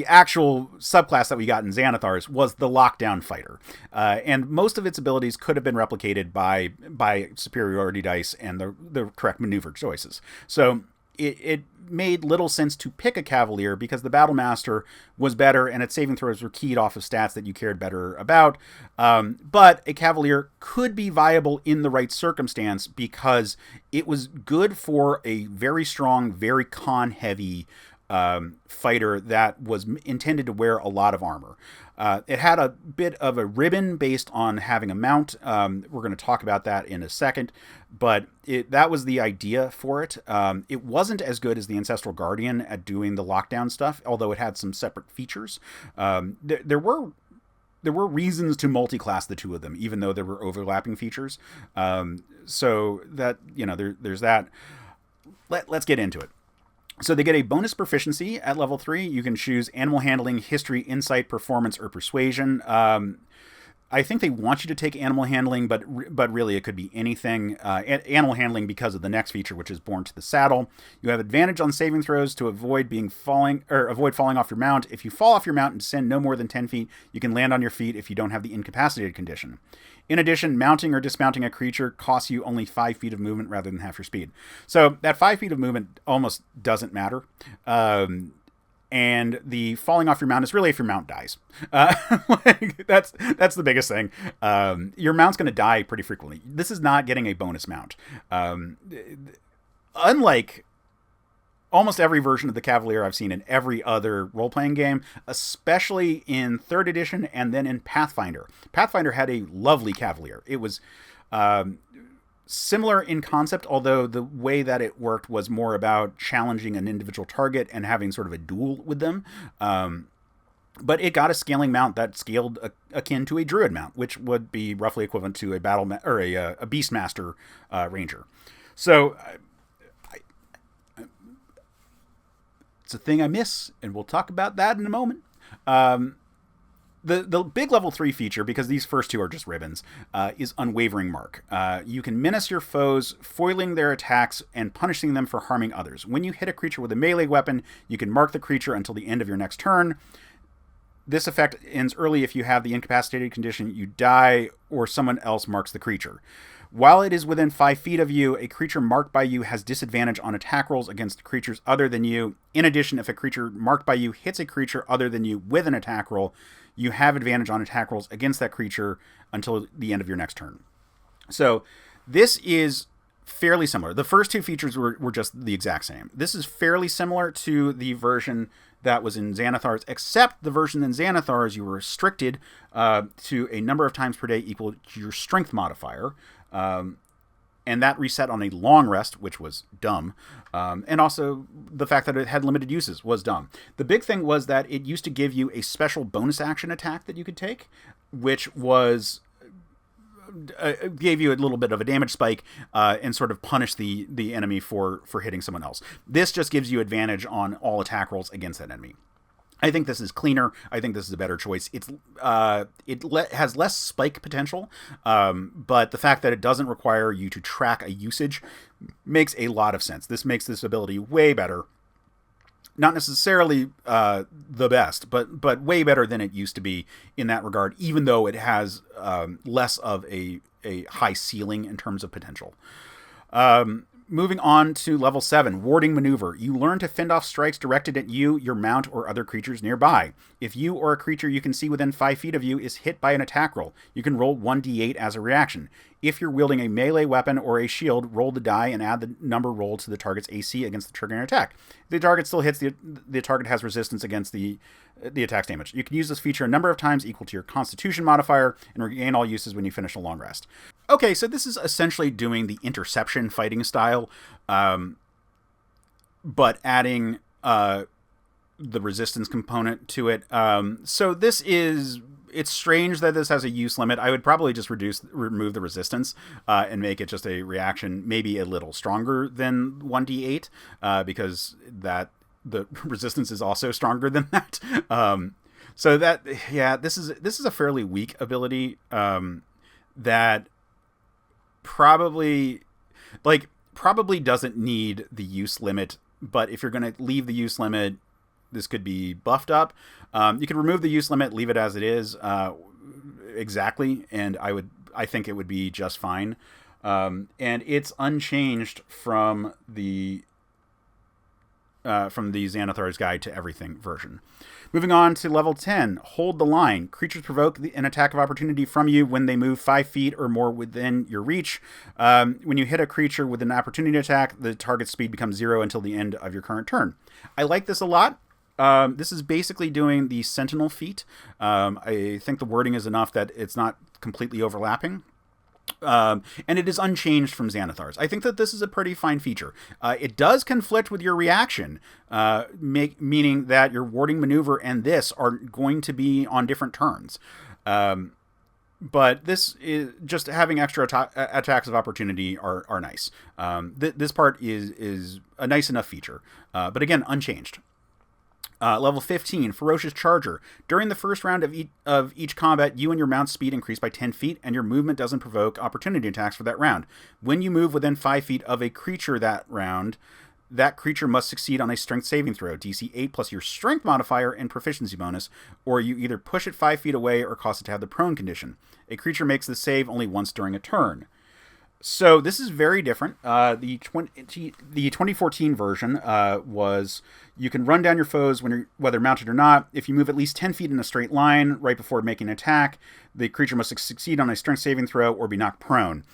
actual subclass that we got in Xanathars was the Lockdown Fighter. And most of its abilities could have been replicated by superiority dice and the correct maneuver choices. So it made little sense to pick a Cavalier because the Battlemaster was better and its saving throws were keyed off of stats that you cared better about. But a Cavalier could be viable in the right circumstance because it was good for a very strong, very con-heavy fighter that was intended to wear a lot of armor. It had a bit of a ribbon based on having a mount. We're going to talk about that in a second, but that was the idea for it. It wasn't as good as the Ancestral Guardian at doing the lockdown stuff, although it had some separate features. There were reasons to multi-class the 2 of them, even though there were overlapping features. So that, there's that. Let's get into it. So they get a bonus proficiency at level 3. You can choose Animal Handling, History, Insight, Performance, or Persuasion. I think they want you to take Animal Handling, but really it could be anything. Animal Handling because of the next feature, which is Born to the Saddle. You have advantage on saving throws to avoid falling off your mount. If you fall off your mount and descend no more than 10 feet, you can land on your feet if you don't have the incapacitated condition. In addition, mounting or dismounting a creature costs you only 5 feet of movement rather than half your speed. So that 5 feet of movement almost doesn't matter. And the falling off your mount is really if your mount dies. That's the biggest thing. Your mount's going to die pretty frequently. This is not getting a bonus mount. Unlike almost every version of the Cavalier I've seen in every other role-playing game, especially in 3rd edition and then in Pathfinder. Pathfinder had a lovely Cavalier. It was similar in concept, although the way that it worked was more about challenging an individual target and having sort of a duel with them. But it got a scaling mount that scaled akin to a Druid mount, which would be roughly equivalent to a a Beastmaster Ranger. So it's a thing I miss, and we'll talk about that in a moment. The big level 3 feature, because these first two are just ribbons, is Unwavering Mark. You can menace your foes, foiling their attacks and punishing them for harming others. When you hit a creature with a melee weapon, you can mark the creature until the end of your next turn. This effect ends early if you have the incapacitated condition, you die, or someone else marks the creature. While it is within 5 feet of you, a creature marked by you has disadvantage on attack rolls against creatures other than you. In addition, if a creature marked by you hits a creature other than you with an attack roll, you have advantage on attack rolls against that creature until the end of your next turn. So this is fairly similar. The first two features were just the exact same. This is fairly similar to the version that was in Xanathar's, except the version in Xanathar's you were restricted to a number of times per day equal to your strength modifier. And that reset on a long rest, which was dumb. And also the fact that it had limited uses was dumb. The big thing was that it used to give you a special bonus action attack that you could take, which was gave you a little bit of a damage spike and sort of punish the enemy for hitting someone else. This just gives you advantage on all attack rolls against that enemy. I think this is cleaner. I think this is a better choice. It has less spike potential, but the fact that it doesn't require you to track a usage makes a lot of sense. This makes this ability way better. Not necessarily the best, but way better than it used to be in that regard, even though it has less of a high ceiling in terms of potential. Moving on to level 7, Warding Maneuver. You learn to fend off strikes directed at you, your mount, or other creatures nearby. If you or a creature you can see within 5 feet of you is hit by an attack roll, you can roll 1d8 as a reaction. If you're wielding a melee weapon or a shield, roll the die and add the number rolled to the target's AC against the triggering attack. If the target still hits, the target has resistance against the attack's damage. You can use this feature a number of times equal to your Constitution modifier and regain all uses when you finish a long rest. Okay, so this is essentially doing the interception fighting style, but adding the resistance component to it. So this is... It's strange that this has a use limit. I would probably just remove the resistance and make it just a reaction, maybe a little stronger than 1d8, because the resistance is also stronger than that. So that, yeah, this is a fairly weak ability that probably doesn't need the use limit. But if you're going to leave the use limit, this could be buffed up. You can remove the use limit, leave it as it is, exactly, and I think it would be just fine. And it's unchanged from the Xanathar's Guide to Everything version. Moving on to level 10, Hold the Line. Creatures provoke an attack of opportunity from you when they move 5 feet or more within your reach. When you hit a creature with an opportunity attack, the target's speed becomes 0 until the end of your current turn. I like this a lot. This is basically doing the Sentinel feat. I think the wording is enough that it's not completely overlapping. And it is unchanged from Xanathar's. I think that this is a pretty fine feature. It does conflict with your reaction, meaning that your Warding Maneuver and this are going to be on different turns. But this is just having extra attacks of opportunity are nice. This part is a nice enough feature, but again, unchanged. Level 15, Ferocious Charger. During the first round of each combat, you and your mount's speed increase by 10 feet, and your movement doesn't provoke opportunity attacks for that round. When you move within 5 feet of a creature that round, that creature must succeed on a strength saving throw, DC 8 plus your strength modifier and proficiency bonus, or you either push it 5 feet away or cause it to have the prone condition. A creature makes the save only once during a turn. So this is very different. The 2014 version was you can run down your foes whether mounted or not. If you move at least 10 feet in a straight line right before making an attack, the creature must succeed on a strength saving throw or be knocked prone.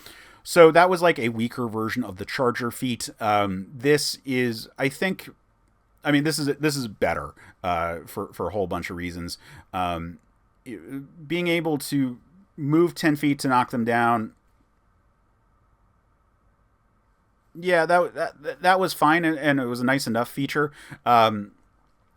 So that was like a weaker version of the Charger feat. This is, this is better for a whole bunch of reasons. Being able to move 10 feet to knock them down, yeah, that was fine, and it was a nice enough feature. But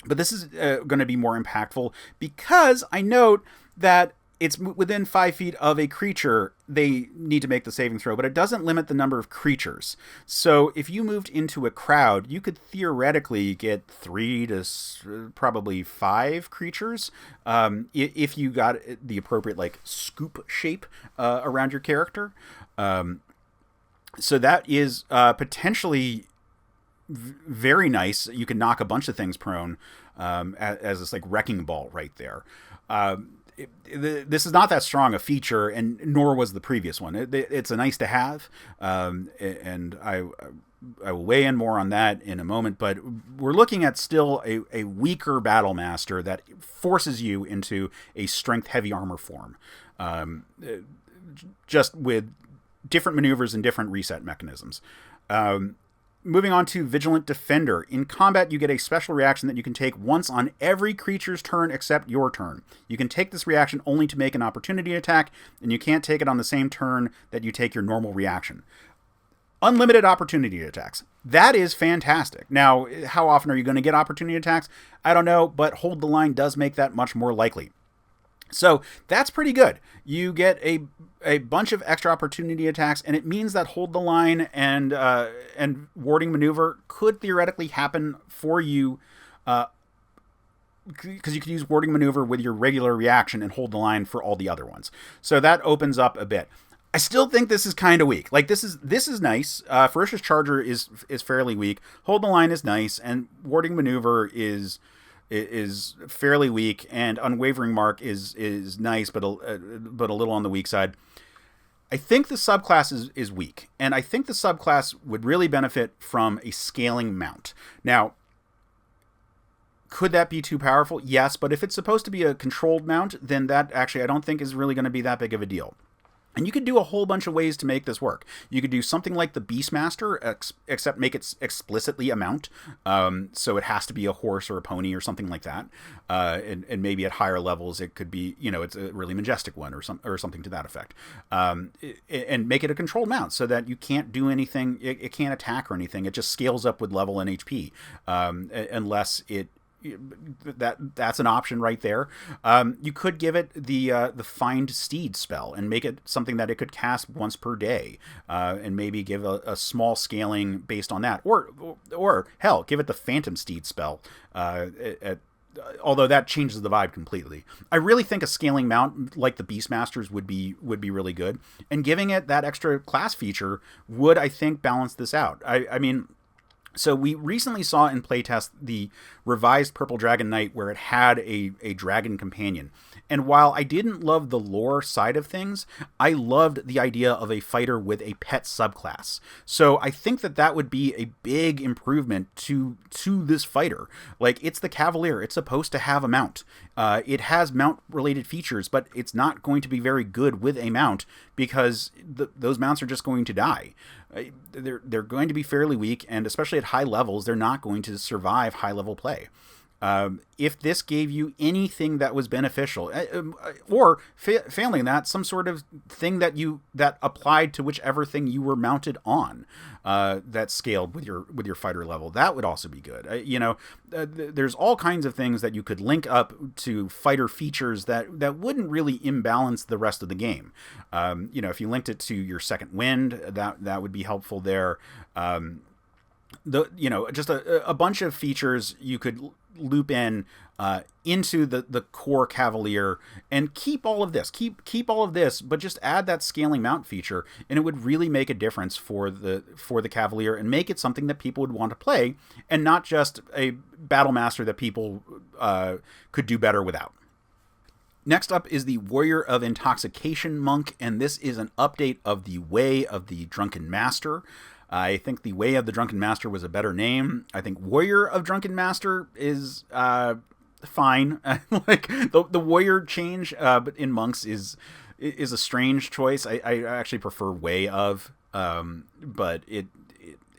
this is going to be more impactful because I note that it's within 5 feet of a creature, they need to make the saving throw, but it doesn't limit the number of creatures. So if you moved into a crowd, you could theoretically get 3 to probably 5 creatures if you got the appropriate like scoop shape around your character. So that is potentially very nice. You can knock a bunch of things prone as this like wrecking ball right there. This is not that strong a feature, and nor was the previous one. It's a nice to have, and I will weigh in more on that in a moment. But we're looking at still a weaker battle master that forces you into a strength heavy armor form, just with different maneuvers and different reset mechanisms. Moving on to Vigilant Defender. In combat, you get a special reaction that you can take once on every creature's turn except your turn. You can take this reaction only to make an opportunity attack, and you can't take it on the same turn that you take your normal reaction. Unlimited opportunity attacks. That is fantastic. Now, how often are you going to get opportunity attacks? I don't know, but Hold the Line does make that much more likely. So that's pretty good. You get a bunch of extra opportunity attacks, and it means that Hold the Line and Warding Maneuver could theoretically happen for you, because you can use Warding Maneuver with your regular reaction and Hold the Line for all the other ones. So that opens up a bit. I still think this is kind of weak. Like this is nice. Ferocious Charger is fairly weak. Hold the Line is nice, and Warding Maneuver is fairly weak, and Unwavering Mark is nice, but a little on the weak side. I think the subclass is weak, and I think the subclass would really benefit from a scaling mount. Now, could that be too powerful? Yes, but if it's supposed to be a controlled mount, then that actually I don't think is really going to be that big of a deal. And you could do a whole bunch of ways to make this work. You could do something like the Beastmaster, except make it explicitly a mount. So it has to be a horse or a pony or something like that. And maybe at higher levels, it could be, it's a really majestic one or something to that effect. And make it a controlled mount so that you can't do anything. It can't attack or anything. It just scales up with level and HP, unless that's an option right there. You could give it the Find Steed spell and make it something that it could cast once per day, and maybe give a small scaling based on that, or hell, give it the Phantom Steed spell. Although that changes the vibe completely. I really think a scaling mount like the Beastmasters would be really good, and giving it that extra class feature would, I think, balance this out. I mean. So we recently saw in Playtest the revised Purple Dragon Knight where it had a dragon companion. And while I didn't love the lore side of things, I loved the idea of a fighter with a pet subclass. So I think that would be a big improvement to this fighter. Like, it's the Cavalier. It's supposed to have a mount. It has mount-related features, but it's not going to be very good with a mount because those mounts are just going to die. They're going to be fairly weak, and especially at high levels, they're not going to survive high-level play. If this gave you anything that was beneficial, or failing that, some sort of thing that applied to whichever thing you were mounted on, that scaled with your fighter level, that would also be good. There's all kinds of things that you could link up to fighter features that wouldn't really imbalance the rest of the game. If you linked it to your second wind, that would be helpful there. Just a bunch of features you could loop in into the core Cavalier and keep all of this, keep all of this, but just add that scaling mount feature, and it would really make a difference for the Cavalier and make it something that people would want to play, and not just a battle master that people could do better without. Next up is the Warrior of Intoxication Monk, and this is an update of the Way of the Drunken Master. I think the Way of the Drunken Master was a better name. I think Warrior of Drunken Master is fine. Like the Warrior change, but in monks is a strange choice. I actually prefer Way of, but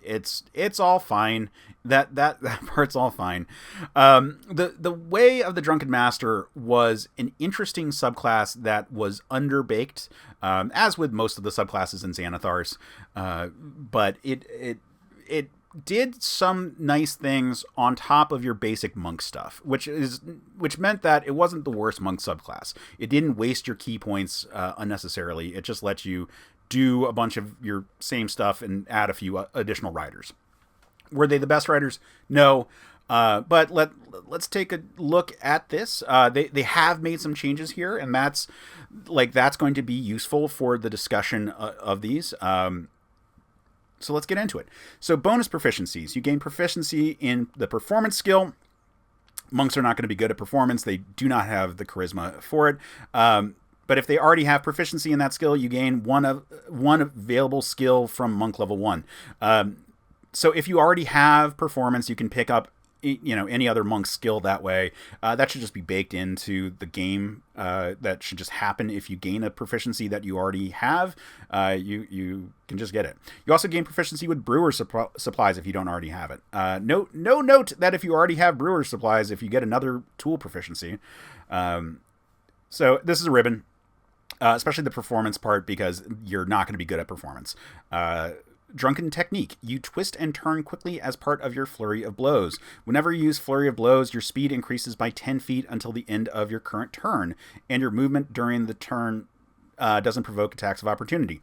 it's all fine. That part's all fine. The Way of the Drunken Master was an interesting subclass that was underbaked, as with most of the subclasses in Xanathars, but it did some nice things on top of your basic monk stuff, which meant that it wasn't the worst monk subclass. It didn't waste your key points unnecessarily. It just lets you do a bunch of your same stuff and add a few additional riders. Were they the best riders? No. But let's take a look at this. They have made some changes here, and that's going to be useful for the discussion of these. So let's get into it. So bonus proficiencies. You gain proficiency in the performance skill. Monks are not going to be good at performance. They do not have the charisma for it. But if they already have proficiency in that skill, you gain one available skill from monk level 1. So if you already have performance, you can pick up any other monk skill that way. That should just be baked into the game. That should just happen if you gain a proficiency that you already have. You can just get it. You also gain proficiency with brewer supplies if you don't already have it. No note that if you already have brewer supplies, if you get another tool proficiency. So this is a ribbon, especially the performance part, because you're not going to be good at performance. Drunken technique. You twist and turn quickly as part of your flurry of blows. Whenever you use flurry of blows, your speed increases by 10 feet until the end of your current turn, and your movement during the turn doesn't provoke attacks of opportunity.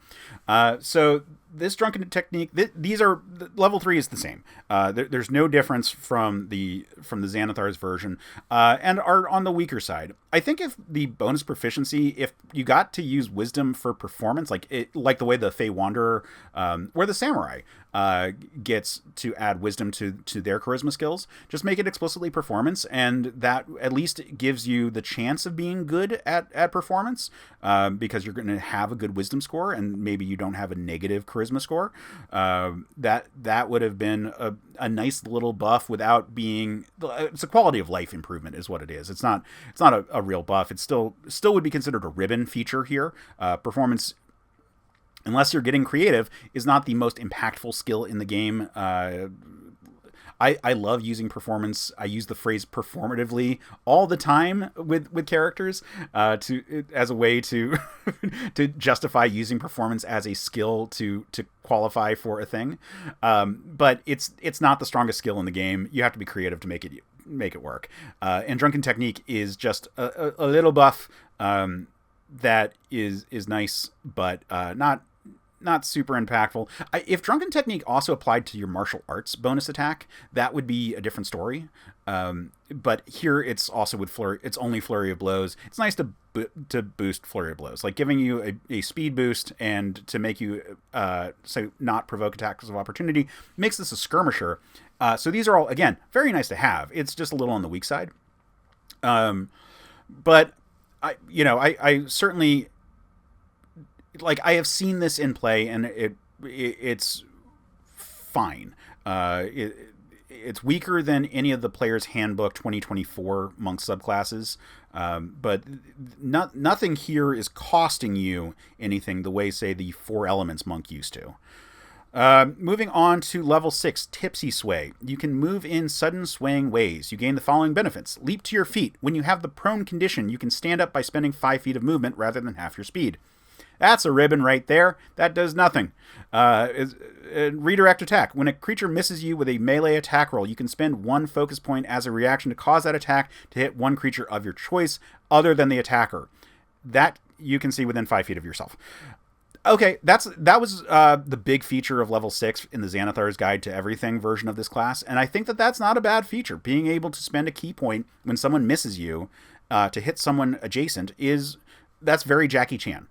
So this drunken technique, these are level 3 is the same. There's no difference from the Xanathar's version, and are on the weaker side. I think if the bonus proficiency, if you got to use wisdom for performance, like the way the Fey Wanderer or the Samurai gets to add wisdom to their charisma skills, just make it explicitly performance, and that at least gives you the chance of being good at performance, because you're going to have a good wisdom score, and maybe you don't have a negative charisma score. That would have been a nice little buff without being. It's a quality of life improvement, is what it is. It's not a real buff. It still would be considered a ribbon feature here. Performance, unless you're getting creative, is not the most impactful skill in the game. I love using performance. I use the phrase performatively all the time with characters as a way to to justify using performance as a skill to qualify for a thing. But it's not the strongest skill in the game. You have to be creative to make it work. And Drunken Technique is just a little buff that is nice, but not super impactful. If Drunken Technique also applied to your martial arts bonus attack, that would be a different story. But here it's also with flurry. It's only flurry of blows. It's nice to boost flurry of blows, like giving you a speed boost and to make you not provoke attacks of opportunity makes this a skirmisher. So these are all, again, very nice to have. It's just a little on the weak side. But I certainly, like, I have seen this in play, and it's fine. It's weaker than any of the Player's Handbook 2024 monk subclasses, but nothing here is costing you anything the way, say, the 4 Elements monk used to. Moving on to level 6, Tipsy Sway. You can move in sudden swaying ways. You gain the following benefits. Leap to your feet. When you have the prone condition, you can stand up by spending 5 feet of movement rather than half your speed. That's a ribbon right there. That does nothing. Redirect attack. When a creature misses you with a melee attack roll, you can spend 1 focus point as a reaction to cause that attack to hit one creature of your choice other than the attacker. That you can see within 5 feet of yourself. Okay, that was the big feature of level 6 in the Xanathar's Guide to Everything version of this class, and I think that's not a bad feature. Being able to spend a key point when someone misses you to hit someone adjacent that's very Jackie Chan.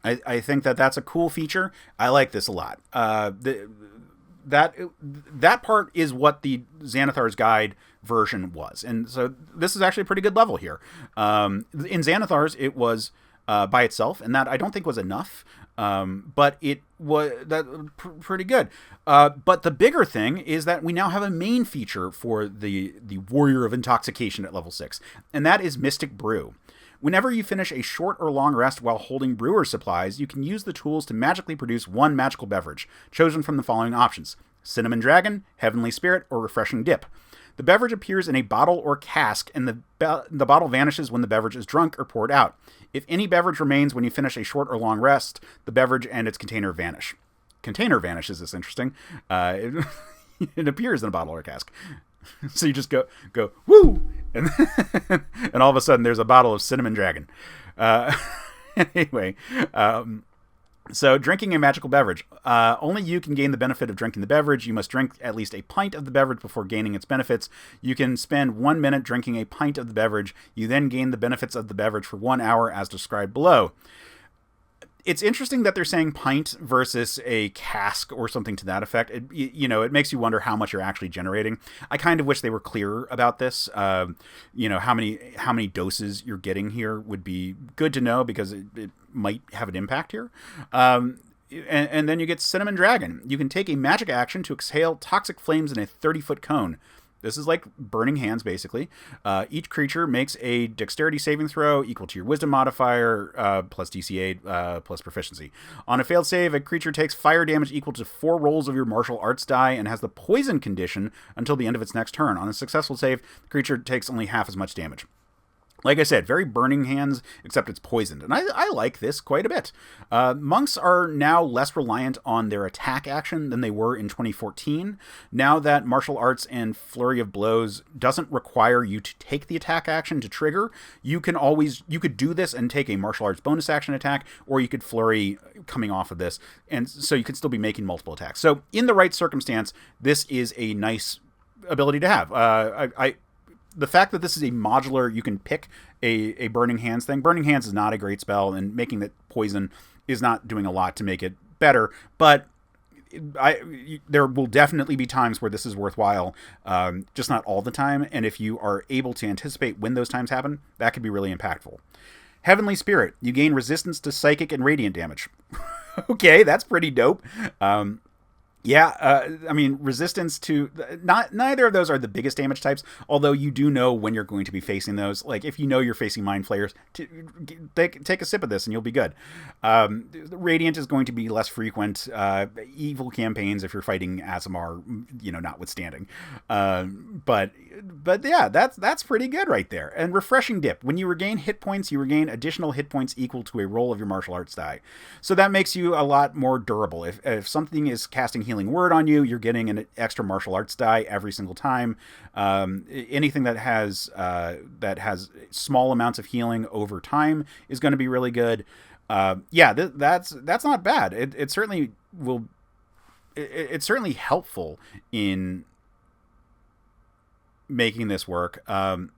I think that's a cool feature. I like this a lot. That part is what the Xanathar's Guide version was, and so this is actually a pretty good level here. In Xanathar's, it was by itself, and that I don't think was enough, but it was pretty good. But the bigger thing is that we now have a main feature for the Warrior of Intoxication at level 6, and that is Mystic Brew. Whenever you finish a short or long rest while holding brewer supplies, you can use the tools to magically produce 1 magical beverage, chosen from the following options: Cinnamon Dragon, Heavenly Spirit, or Refreshing Dip. The beverage appears in a bottle or cask, and the bottle vanishes when the beverage is drunk or poured out. If any beverage remains when you finish a short or long rest, the beverage and its container vanish. Container vanishes is interesting. It appears in a bottle or cask. So you just go woo, and and all of a sudden there's a bottle of cinnamon dragon. Anyway, so drinking a magical beverage. Only you can gain the benefit of drinking the beverage. You must drink at least a pint of the beverage before gaining its benefits. You can spend 1 minute drinking a pint of the beverage. You then gain the benefits of the beverage for 1 hour as described below. It's interesting that they're saying pint versus a cask or something to that effect. It makes you wonder how much you're actually generating. I kind of wish they were clearer about this. How many doses you're getting here would be good to know, because it might have an impact here. And then you get Cinnamon Dragon. You can take a magic action to exhale toxic flames in a 30-foot cone. This is like Burning Hands, basically. Each creature makes a dexterity saving throw equal to your wisdom modifier, plus DC8, plus proficiency. On a failed save, a creature takes fire damage equal to 4 rolls of your martial arts die and has the poison condition until the end of its next turn. On a successful save, the creature takes only half as much damage. Like I said, very Burning Hands, except it's poisoned. And I like this quite a bit. Monks are now less reliant on their attack action than they were in 2014. Now that Martial Arts and Flurry of Blows doesn't require you to take the attack action to trigger, you could do this and take a Martial Arts bonus action attack, or you could Flurry coming off of this. And so you could still be making multiple attacks. So in the right circumstance, this is a nice ability to have. The fact that this is a modular, you can pick a Burning Hands thing. Burning Hands is not a great spell, and making it poison is not doing a lot to make it better. But there will definitely be times where this is worthwhile, just not all the time. And if you are able to anticipate when those times happen, that could be really impactful. Heavenly Spirit. You gain resistance to psychic and radiant damage. Okay, that's pretty dope. Resistance to... Neither of those are the biggest damage types, although you do know when you're going to be facing those. Like, if you know you're facing Mind Flayers, take a sip of this and you'll be good. Radiant is going to be less frequent. Evil campaigns, if you're fighting Aasimar, notwithstanding. But yeah, that's pretty good right there. And Refreshing Dip. When you regain hit points, you regain additional hit points equal to a roll of your martial arts die. So that makes you a lot more durable. If something is casting Healing Word on you, you're getting an extra martial arts die every single time. Anything that has small amounts of healing over time is going to be really good. That's not bad. It certainly will. It's certainly helpful in making this work. And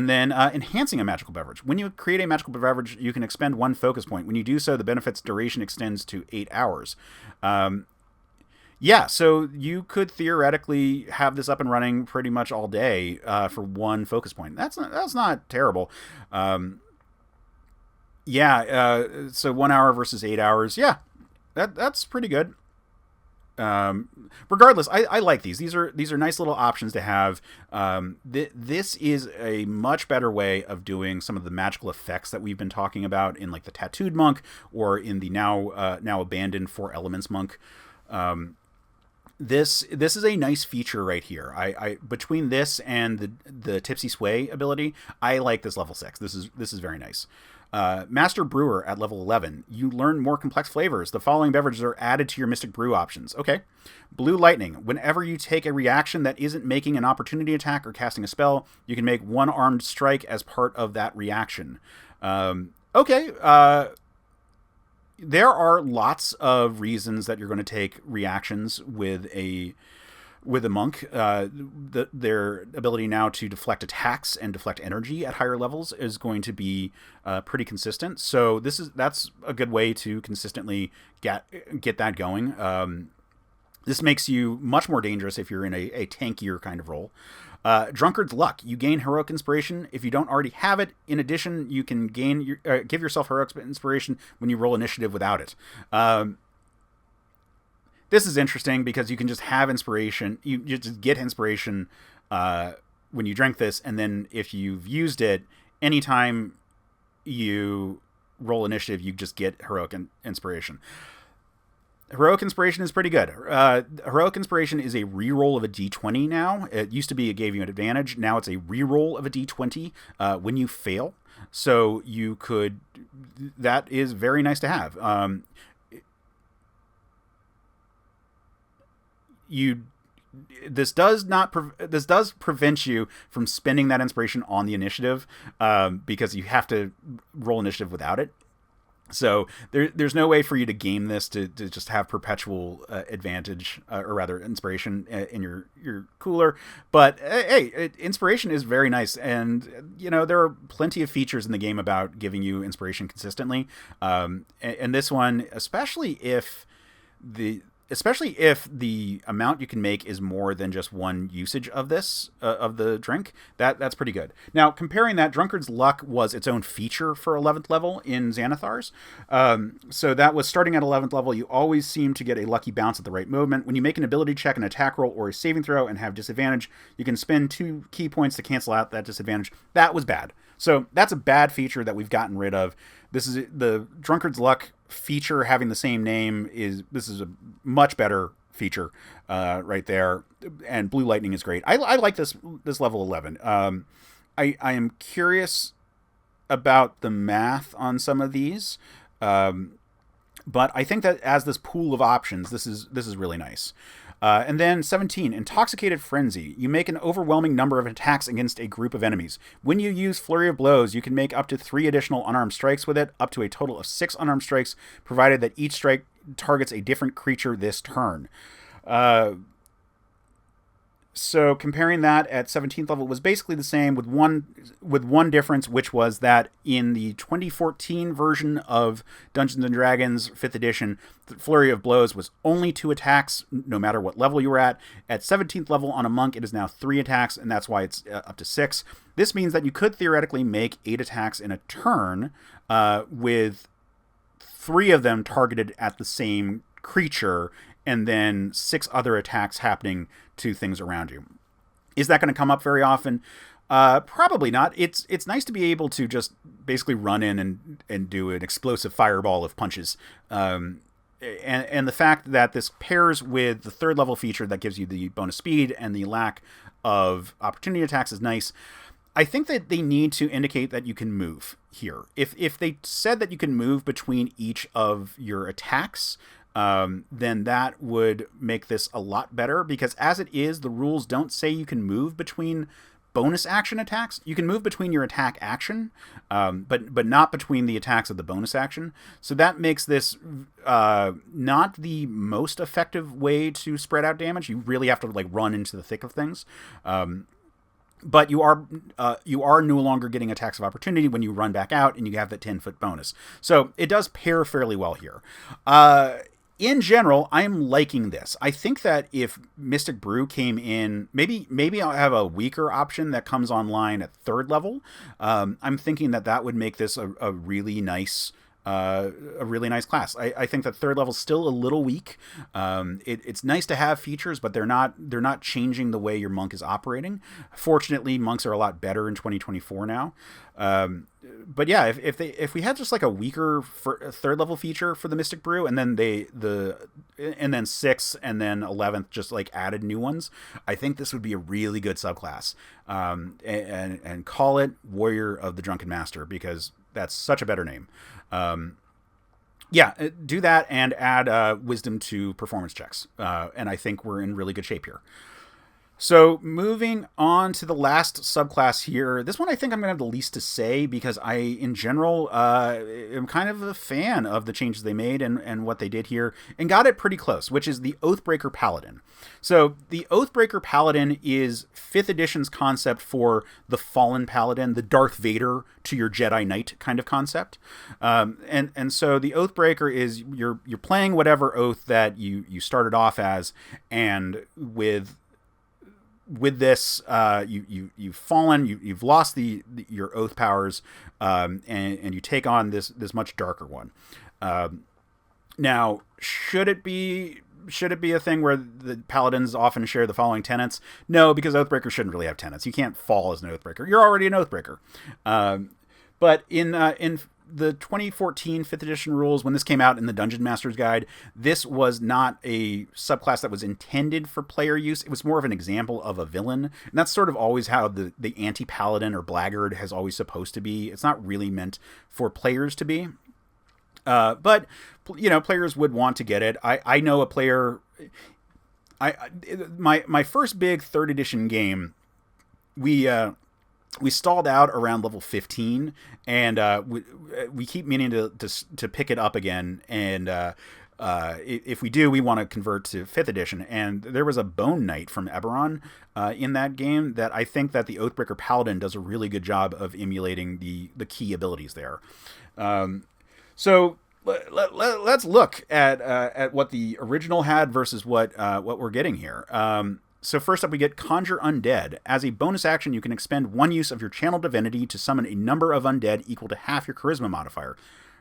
then enhancing a magical beverage. When you create a magical beverage, you can expend 1 focus point. When you do so, the benefit's duration extends to 8 hours. So you could theoretically have this up and running pretty much all day for 1 focus point. That's not terrible. So 1 hour versus 8 hours. Yeah, that's pretty good. Regardless, I like these. These are nice little options to have. This is a much better way of doing some of the magical effects that we've been talking about in like the Tattooed Monk or in the now abandoned 4 Elements Monk. This is a nice feature right here. I between this and the Tipsy Sway ability, I like this level 6. This is very nice. Master Brewer at level 11. You learn more complex flavors. The following beverages are added to your Mystic Brew options. Okay. Blue Lightning. Whenever you take a reaction that isn't making an opportunity attack or casting a spell, you can make 1 armed strike as part of that reaction. There are lots of reasons that you're going to take reactions with a monk. Their ability now to deflect attacks and deflect energy at higher levels is going to be pretty consistent. So that's a good way to consistently get that going. This makes you much more dangerous if you're in a tankier kind of role. Drunkard's Luck. You gain Heroic Inspiration if you don't already have it. In addition, you can give yourself Heroic Inspiration when you roll initiative without it. This is interesting because you can just have inspiration. You just get inspiration when you drink this, and then if you've used it, anytime you roll initiative, you just get Heroic Inspiration. Heroic Inspiration is pretty good. Heroic Inspiration is a reroll of a d20 now. It used to be it gave you an advantage. Now it's a reroll of a d20 when you fail. So you could... That is very nice to have. you this does not this does prevent you from spending that inspiration on the initiative, because you have to roll initiative without it. So there's no way for you to game this to just have perpetual advantage, or rather inspiration in your cooler. But hey, inspiration is very nice, and there are plenty of features in the game about giving you inspiration consistently. And this one, especially if the amount you can make is more than just one usage of this, of the drink, that's pretty good. Now, comparing that, Drunkard's Luck was its own feature for 11th level in Xanathar's. So that was starting at 11th level. You always seem to get a lucky bounce at the right moment. When you make an ability check, an attack roll, or a saving throw and have disadvantage, you can spend 2 key points to cancel out that disadvantage. That was bad. So that's a bad feature that we've gotten rid of. This is the Drunkard's Luck feature having the same name. This is a much better feature right there. And Blue Lightning is great. I like this level 11. I am curious about the math on some of these, but I think that as this pool of options, this is really nice. And then 17, Intoxicated Frenzy. You make an overwhelming number of attacks against a group of enemies. When you use Flurry of Blows, you can make up to 3 additional unarmed strikes with it, up to a total of 6 unarmed strikes, provided that each strike targets a different creature this turn. So comparing that at 17th level was basically the same, with one difference, which was that in the 2014 version of Dungeons and Dragons 5th edition, the Flurry of Blows was only 2 attacks, no matter what level you were at. At 17th level on a monk, it is now 3 attacks, and that's why it's up to 6. This means that you could theoretically make 8 attacks in a turn, with 3 of them targeted at the same creature, and then 6 other attacks happening to things around you. Is that going to come up very often? Probably not. It's nice to be able to just basically run in and do an explosive fireball of punches. And the fact that this pairs with the 3rd level feature that gives you the bonus speed and the lack of opportunity attacks is nice. I think that they need to indicate that you can move here. If they said that you can move between each of your attacks, then that would make this a lot better, because as it is, the rules don't say you can move between bonus action attacks. You can move between your attack action, but not between the attacks of the bonus action. So that makes this not the most effective way to spread out damage. You really have to run into the thick of things. But you are no longer getting attacks of opportunity when you run back out, and you have that 10-foot bonus. So it does pair fairly well here. In general, I'm liking this. I think that if Mystic Brew came in, maybe I'll have a weaker option that comes online at 3rd level. I'm thinking that would make this a really nice class. I think that 3rd level is still a little weak. It's nice to have features, but they're not changing the way your monk is operating. Fortunately, monks are a lot better in 2024 now. But yeah, if we had just a weaker 3rd level feature for the Mystic Brew, and then and then 6th and then 11th just added new ones, I think this would be a really good subclass. And call it Warrior of the Drunken Master, because that's such a better name. Yeah, do that and add wisdom to performance checks. And I think we're in really good shape here. So moving on to the last subclass here. This one I think I'm going to have the least to say, because I, in general, am kind of a fan of the changes they made and what they did here, and got it pretty close, which is the Oathbreaker Paladin. So the Oathbreaker Paladin is 5th edition's concept for the Fallen Paladin, the Darth Vader to your Jedi Knight kind of concept. And so the Oathbreaker is you're playing whatever oath that you started off as, and with this, you've fallen, you've lost your oath powers, and you take on this much darker one. Now, should it be a thing where the paladins often share the following tenets? No, because Oathbreaker shouldn't really have tenets. You can't fall as an Oathbreaker. You're already an Oathbreaker. But in the 2014 5th edition rules, when this came out in the Dungeon Master's Guide, this was not a subclass that was intended for player use. It was more of an example of a villain. And that's sort of always how the anti-paladin or blackguard has always supposed to be. It's not really meant for players to be. But, players would want to get it. I know a player... My first big 3rd edition game, we stalled out around level 15, and we keep meaning to pick it up again. And if we do, we want to convert to 5th edition. And there was a Bone Knight from Eberron in that game that I think that the Oathbreaker Paladin does a really good job of emulating the key abilities there. So let's look at what the original had versus what we're getting here. So first up, we get Conjure Undead. As a bonus action, you can expend 1 use of your Channel Divinity to summon a number of undead equal to half your Charisma modifier.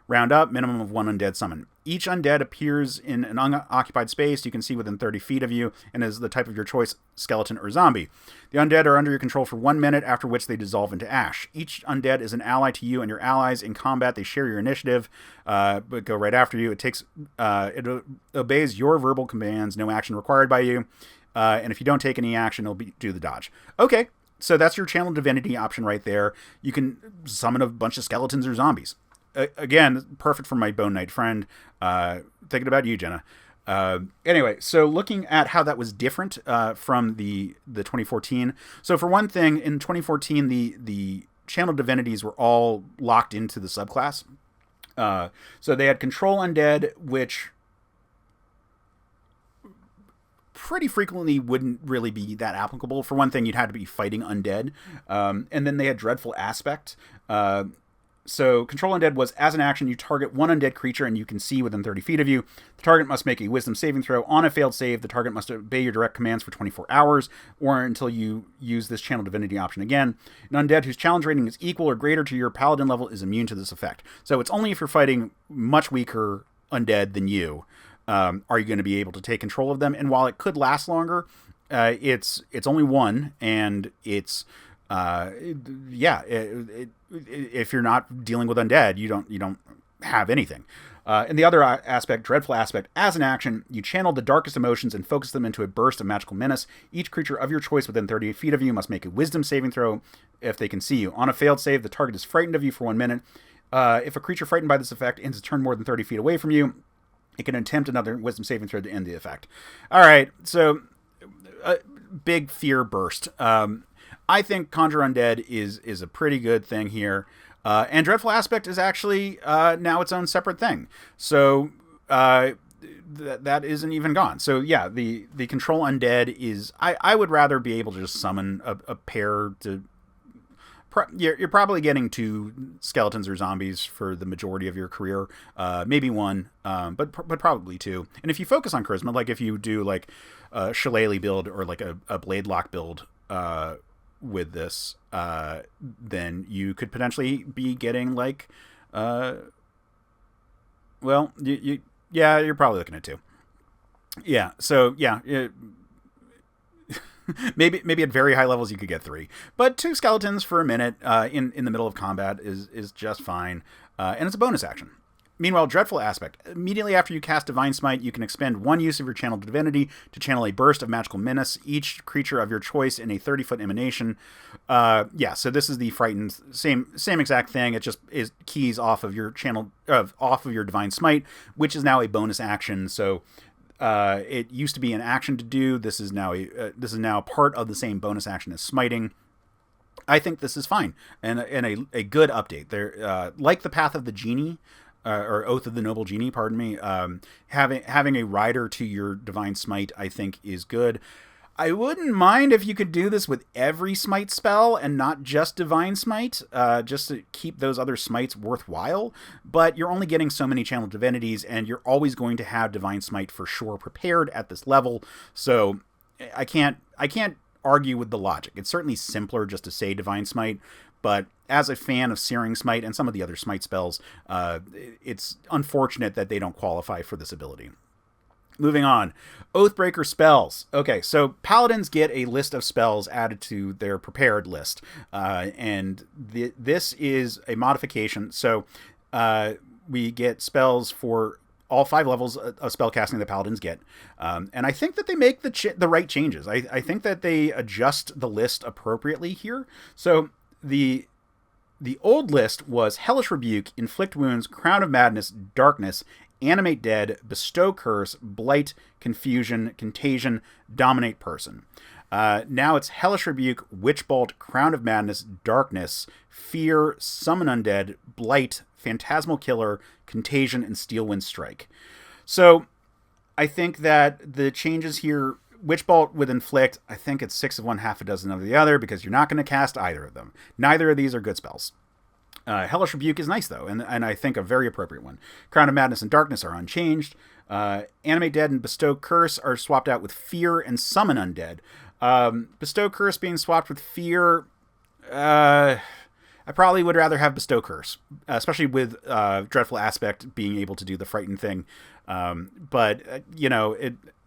Round up, minimum of 1 undead summon. Each undead appears in an unoccupied space you can see within 30 feet of you, and is the type of your choice, skeleton or zombie. The undead are under your control for 1 minute, after which they dissolve into ash. Each undead is an ally to you and your allies. In combat, they share your initiative, but go right after you. It obeys your verbal commands, no action required by you. And if you don't take any action, it'll do the dodge. Okay, so that's your Channel Divinity option right there. You can summon a bunch of skeletons or zombies. Again, perfect for my Bone Knight friend. Thinking about you, Jenna. Anyway, so looking at how that was different from the 2014. So for one thing, in 2014, the Channel Divinities were all locked into the subclass. So they had Control Undead, which pretty frequently wouldn't really be that applicable. For one thing, you'd have to be fighting undead. And then they had Dreadful Aspect. So Control Undead was, as an action, you target one undead creature and you can see within 30 feet of you. The target must make a Wisdom saving throw. On a failed save, the target must obey your direct commands for 24 hours or until you use this Channel Divinity option again. An undead whose challenge rating is equal or greater to your paladin level is immune to this effect. So it's only if you're fighting much weaker undead than you are you going to be able to take control of them. And while it could last longer, it's only one, and it's if you're not dealing with undead, you don't have anything. And the other aspect, Dreadful Aspect, as an action, you channel the darkest emotions and focus them into a burst of magical menace. Each creature of your choice within 30 feet of you must make a Wisdom saving throw if they can see you. On a failed save, the target is frightened of you for 1 minute. If a creature frightened by this effect ends a turn more than 30 feet away from you, it can attempt another Wisdom saving throw to end the effect. All right, so big fear burst. I think Conjure Undead is a pretty good thing here. And Dreadful Aspect is actually now its own separate thing. So that isn't even gone. So yeah, the Control Undead is... I would rather be able to just summon a pair to... You're probably getting 2 skeletons or zombies for the majority of your career. Maybe 1, but probably 2. And if you focus on Charisma, like if you do like a Shillelagh build or like a Blade Lock build... with this, then you could potentially be getting like, you're probably looking at 2. Yeah. So yeah, maybe at very high levels you could get 3, but 2 skeletons for a minute, in the middle of combat is just fine. And it's a bonus action. Meanwhile, Dreadful Aspect. Immediately after you cast Divine Smite, you can expend 1 use of your Channel Divinity to channel a burst of magical menace, each creature of your choice in a 30-foot emanation. So this is the Frightened, same exact thing. It just is keys off of your off of your Divine Smite, which is now a bonus action. So it used to be an action to do. This is now part of the same bonus action as smiting. I think this is fine and a good update. There, like the Path of the Genie. Or Oath of the Noble Genie, pardon me. Having a rider to your Divine Smite, I think, is good. I wouldn't mind if you could do this with every Smite spell and not just Divine Smite, just to keep those other Smites worthwhile. But you're only getting so many Channel Divinities, and you're always going to have Divine Smite for sure prepared at this level. So I can't argue with the logic. It's certainly simpler just to say Divine Smite, but as a fan of Searing Smite and some of the other Smite spells, it's unfortunate that they don't qualify for this ability. Moving on. Oathbreaker spells. Okay, so Paladins get a list of spells added to their prepared list. And this is a modification. So we get spells for all 5 levels of spellcasting that Paladins get. And I think that they make the right changes. I think that they adjust the list appropriately here. So the old list was Hellish Rebuke, Inflict Wounds, Crown of Madness, Darkness, Animate Dead, Bestow Curse, Blight, Confusion, Contagion, Dominate Person. Now it's Hellish Rebuke, Witch Bolt, Crown of Madness, Darkness, Fear, Summon Undead, Blight, Phantasmal Killer, Contagion, and Steelwind Strike. So I think that the changes here, Witch Bolt with Inflict, I think it's 6 of one, half a dozen of the other, because you're not going to cast either of them. Neither of these are good spells. Hellish Rebuke is nice, though, and I think a very appropriate one. Crown of Madness and Darkness are unchanged. Animate Dead and Bestow Curse are swapped out with Fear and Summon Undead. Bestow Curse being swapped with Fear, I probably would rather have Bestow Curse, especially with Dreadful Aspect being able to do the Frighten thing. But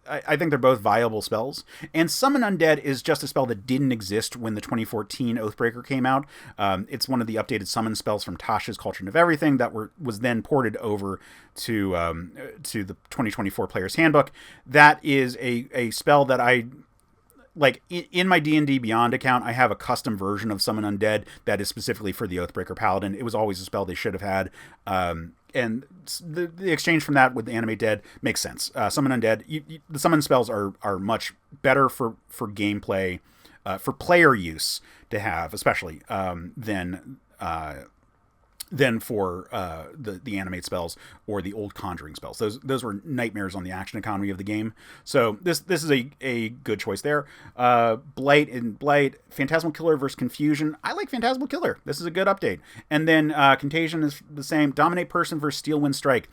I think they're both viable spells. And Summon Undead is just a spell that didn't exist when the 2014 Oathbreaker came out. It's one of the updated summon spells from Tasha's Cauldron of Everything that was then ported over to the 2024 Player's Handbook. That is a spell that I... Like, in my D&D Beyond account, I have a custom version of Summon Undead that is specifically for the Oathbreaker Paladin. It was always a spell they should have had. And the exchange from that with the Animate Dead makes sense. Summon Undead, the summon spells are much better for gameplay, for player use to have, especially, than for the animate spells or the old conjuring spells. Those were nightmares on the action economy of the game. So this is a good choice there. Blight, Phantasmal Killer versus Confusion. I like Phantasmal Killer. This is a good update. And then Contagion is the same. Dominate Person versus Steelwind Strike.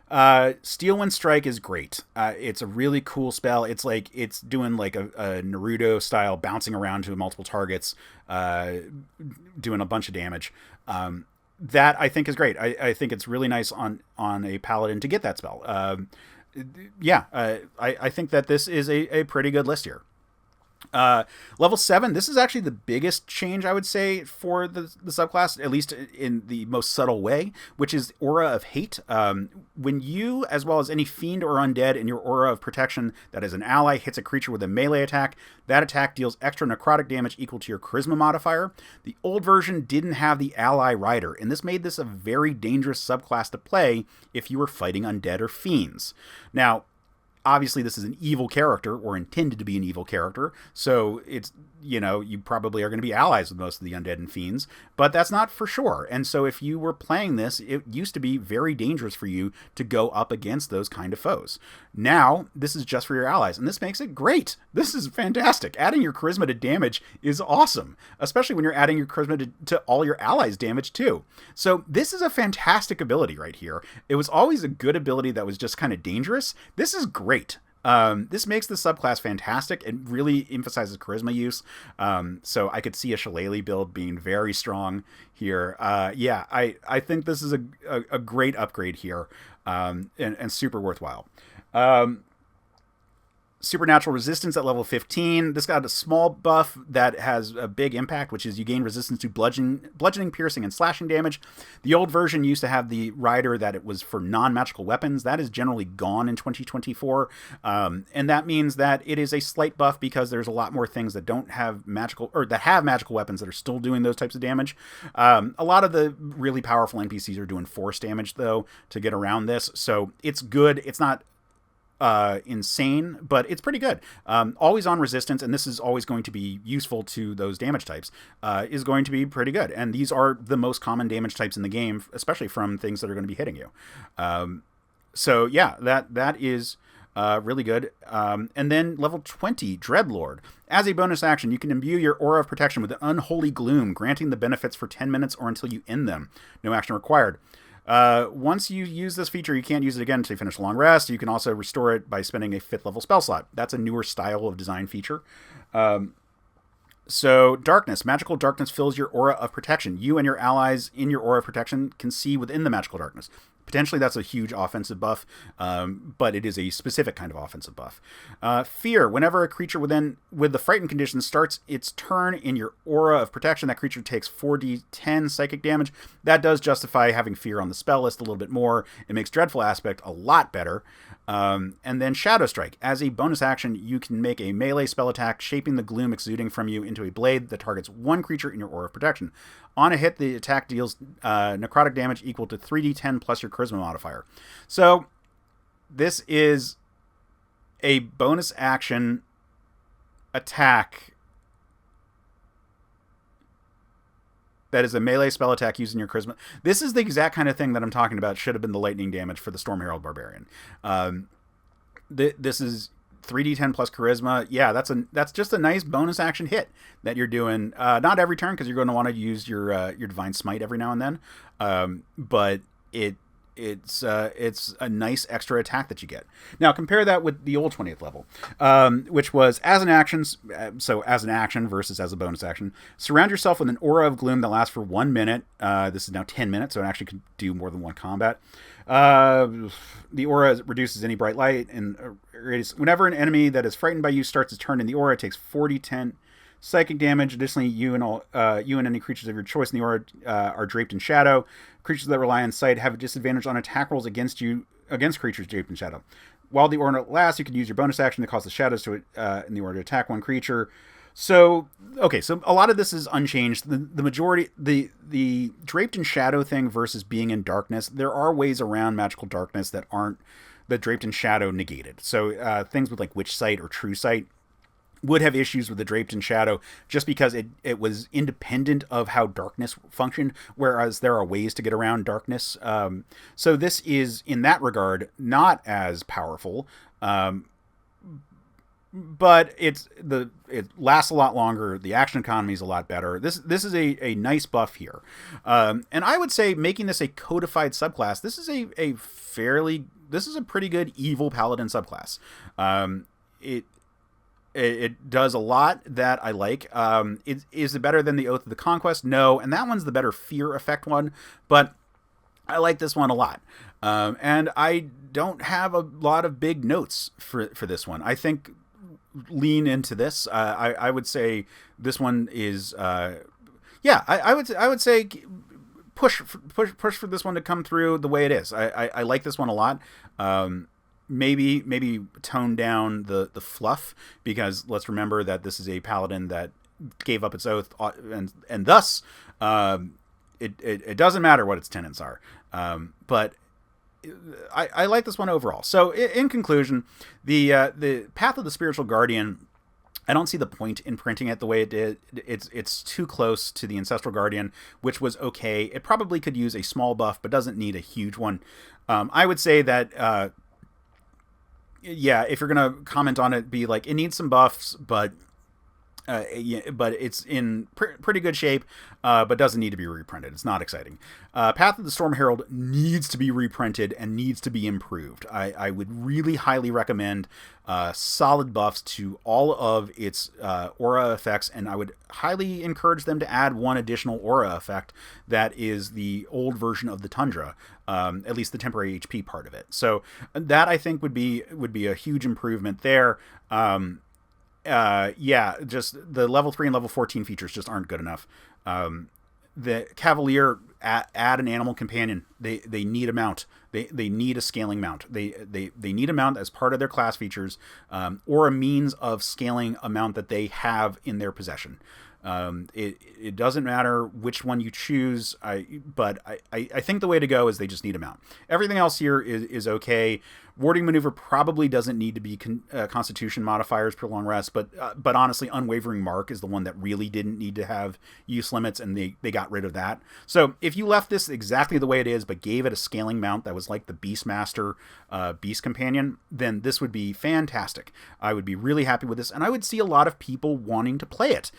Steelwind Strike is great. It's a really cool spell. It's doing like a Naruto style, bouncing around to multiple targets, doing a bunch of damage. That I think is great. I think it's really nice on a paladin to get that spell. I think that this is a pretty good list here. Level 7, this is actually the biggest change, I would say, for the subclass, at least in the most subtle way, which is Aura of Hate. When you, as well as any fiend or undead in your Aura of Protection that is an ally, hits a creature with a melee attack, that attack deals extra necrotic damage equal to your Charisma modifier. The old version didn't have the ally rider, and this made this a very dangerous subclass to play if you were fighting undead or fiends. Now, obviously, this is an evil character, or intended to be an evil character, so it's, you probably are going to be allies with most of the undead and fiends, but that's not for sure. And so if you were playing this, it used to be very dangerous for you to go up against those kind of foes. Now, this is just for your allies, and this makes it great. This is fantastic. Adding your Charisma to damage is awesome, especially when you're adding your Charisma to all your allies' damage too. So this is a fantastic ability right here. It was always a good ability that was just kind of dangerous. This is great. This makes the subclass fantastic. It really emphasizes charisma use. So I could see a Shillelagh build being very strong here. I think this is a great upgrade here, and super worthwhile. Supernatural Resistance at level 15. This got a small buff that has a big impact, which is you gain resistance to bludgeoning, piercing, and slashing damage. The old version used to have the rider that it was for non-magical weapons. That is generally gone in 2024. And that means that it is a slight buff because there's a lot more things that don't have magical, or that have magical weapons that are still doing those types of damage. A lot of the really powerful NPCs are doing force damage, though, to get around this. So it's good. It's not insane, but it's pretty good. Always on resistance, and this is always going to be useful to those damage types, is going to be pretty good. And these are the most common damage types in the game, especially from things that are going to be hitting you. So yeah, that is really good. And then level 20, Dreadlord. As a bonus action, you can imbue your Aura of Protection with an Unholy Gloom, granting the benefits for 10 minutes or until you end them. No action required. Once you use this feature, you can't use it again until you finish a long rest. You can also restore it by spending a 5th level spell slot. That's a newer style of design feature. So, Darkness. Magical darkness fills your Aura of Protection. You and your allies in your Aura of Protection can see within the magical darkness. Potentially, that's a huge offensive buff, but it is a specific kind of offensive buff. Fear. Whenever a creature with the Frightened condition starts its turn in your Aura of Protection, that creature takes 4d10 psychic damage. That does justify having Fear on the spell list a little bit more. It makes Dreadful Aspect a lot better. And then Shadow Strike. As a bonus action, you can make a melee spell attack, shaping the gloom exuding from you into a blade that targets one creature in your Aura of Protection. On a hit, the attack deals necrotic damage equal to 3d10 plus your Charisma modifier. So This is a bonus action attack that is a melee spell attack using your charisma. This is the exact kind of thing that I'm talking about. Should have been the lightning damage for the Stormherald Barbarian. This is 3d10 plus charisma. Yeah, that's just a nice bonus action hit that you're doing. Not every turn, because you're going to want to use your divine smite every now and then. But it's a nice extra attack that you get. Now compare that with the old 20th level, which was as an action. So as an action versus as a bonus action, surround yourself with an aura of gloom that lasts for 1 minute. This is now 10 minutes, so it actually can do more than one combat. The aura reduces any bright light, and whenever an enemy that is frightened by you starts its turn in the aura, it takes 40/10 psychic damage. Additionally, you and any creatures of your choice in the aura are draped in shadow. Creatures that rely on sight have a disadvantage on attack rolls against creatures draped in shadow. While the aura lasts, you can use your bonus action to cause the shadows to in the aura to attack one creature. So a lot of this is unchanged. The majority, the draped in shadow thing versus being in darkness, there are ways around magical darkness that aren't the draped in shadow negated. So things with like witch sight or true sight would have issues with the draped in shadow just because it was independent of how darkness functioned, whereas there are ways to get around darkness. So this is, in that regard, not as powerful. But it lasts a lot longer. The action economy is a lot better. This is a nice buff here, and I would say making this a codified subclass. This is a pretty good evil paladin subclass. It does a lot that I like. Is it better than the Oath of the Conquest? No, and that one's the better fear effect one. But I like this one a lot, and I don't have a lot of big notes for this one. I think lean into this. I would say this one is I would say push for this one to come through the way it is. I like this one a lot. Maybe tone down the fluff, because let's remember that this is a paladin that gave up its oath, and thus it doesn't matter what its tenets are. But I like this one overall. So in conclusion, the Path of the Spiritual Guardian, I don't see the point in printing it the way it did. It's too close to the Ancestral Guardian, which was okay. It probably could use a small buff, but doesn't need a huge one. I would say that if you're gonna comment on it, be like, it needs some buffs, but it's in pretty good shape, but doesn't need to be reprinted. It's not exciting. Path of the Stormherald needs to be reprinted and needs to be improved. I would really highly recommend solid buffs to all of its aura effects, and I would highly encourage them to add one additional aura effect that is the old version of the Tundra, at least the temporary HP part of it. So that, I think, would be a huge improvement there. Just the level 3 and level 14 features just aren't good enough. The Cavalier add an animal companion. They need a mount. They need a scaling mount. They need a mount as part of their class features, or a means of scaling a mount that they have in their possession. It doesn't matter which one you choose, but I think the way to go is they just need a mount. Everything else here is okay. Warding maneuver probably doesn't need to be constitution modifiers per long rest, but honestly, unwavering mark is the one that really didn't need to have use limits, and they got rid of that. So if you left this exactly the way it is, but gave it a scaling mount that was like the Beastmaster Beast Companion, then this would be fantastic. I would be really happy with this, and I would see a lot of people wanting to play it.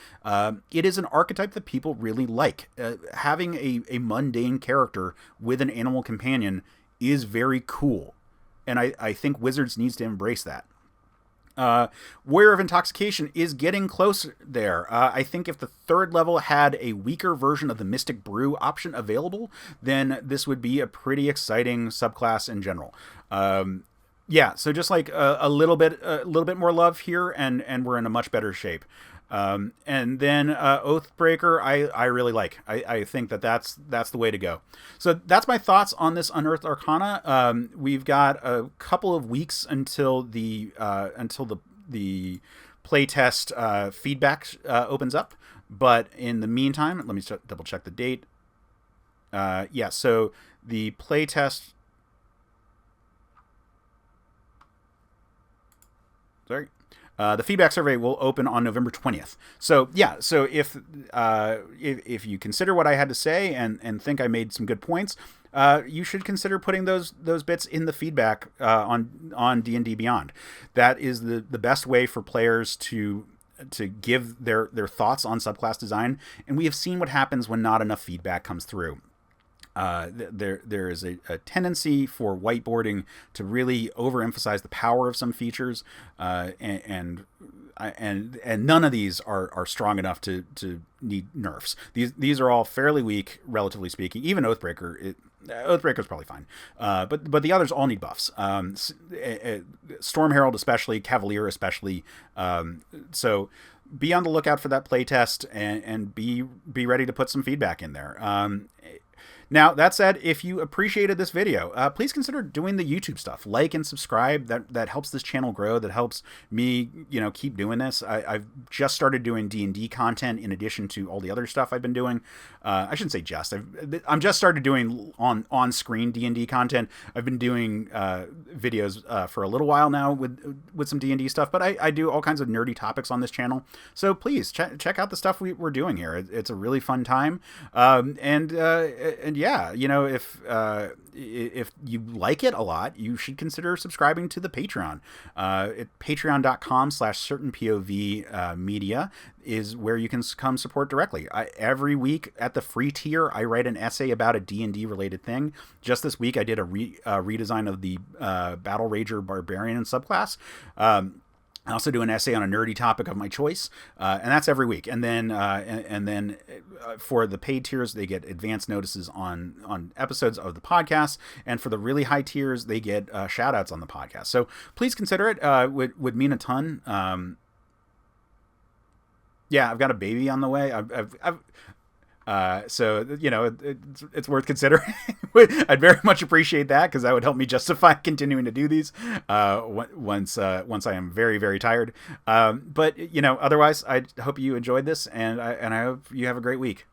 It is an archetype that people really like. Having a mundane character with an animal companion is very cool, and I think Wizards needs to embrace that. Warrior of Intoxication is getting closer there. I think if the 3rd level had a weaker version of the Mystic Brew option available, then this would be a pretty exciting subclass in general. So just like a little bit more love here, and we're in a much better shape. And then Oathbreaker, I really like. I think that's the way to go. So that's my thoughts on this Unearthed Arcana. We've got a couple of weeks until the playtest feedback opens up. But in the meantime, let me double check the date. So the playtest Sorry. The feedback survey will open on November 20th. So yeah, so if you consider what I had to say and think I made some good points, you should consider putting those bits in the feedback on D&D Beyond. That is the best way for players to give their thoughts on subclass design, and we have seen what happens when not enough feedback comes through. There is a tendency for whiteboarding to really overemphasize the power of some features, and none of these are strong enough to need nerfs. These are all fairly weak, relatively speaking. Even Oathbreaker. Oathbreaker's probably fine, but the others all need buffs. Stormherald especially, Cavalier especially. So be on the lookout for that playtest and be ready to put some feedback in there. Now, that said, if you appreciated this video, please consider doing the YouTube stuff. Like and subscribe. That helps this channel grow. That helps me, keep doing this. I've just started doing D&D content in addition to all the other stuff I've been doing. I shouldn't say just. I'm just started doing on-screen D&D content. I've been doing videos for a little while now with some D&D stuff, but I do all kinds of nerdy topics on this channel. So please check out the stuff we're doing here. It's a really fun time. And yeah, if you like it a lot, you should consider subscribing to the Patreon. At patreon.com/certainpov media is where you can come support directly. Every week at the free tier, I write an essay about a D&D related thing. Just this week, I did a redesign of the Battle Rager Barbarian and subclass. I also do an essay on a nerdy topic of my choice, and that's every week. And then for the paid tiers, they get advance notices on episodes of the podcast, and for the really high tiers, they get shout outs on the podcast. So please consider it. Would mean a ton. Yeah, I've got a baby on the way. So it's worth considering. I'd very much appreciate that, because that would help me justify continuing to do these once I am very, very tired. But otherwise, I hope you enjoyed this, and I hope you have a great week.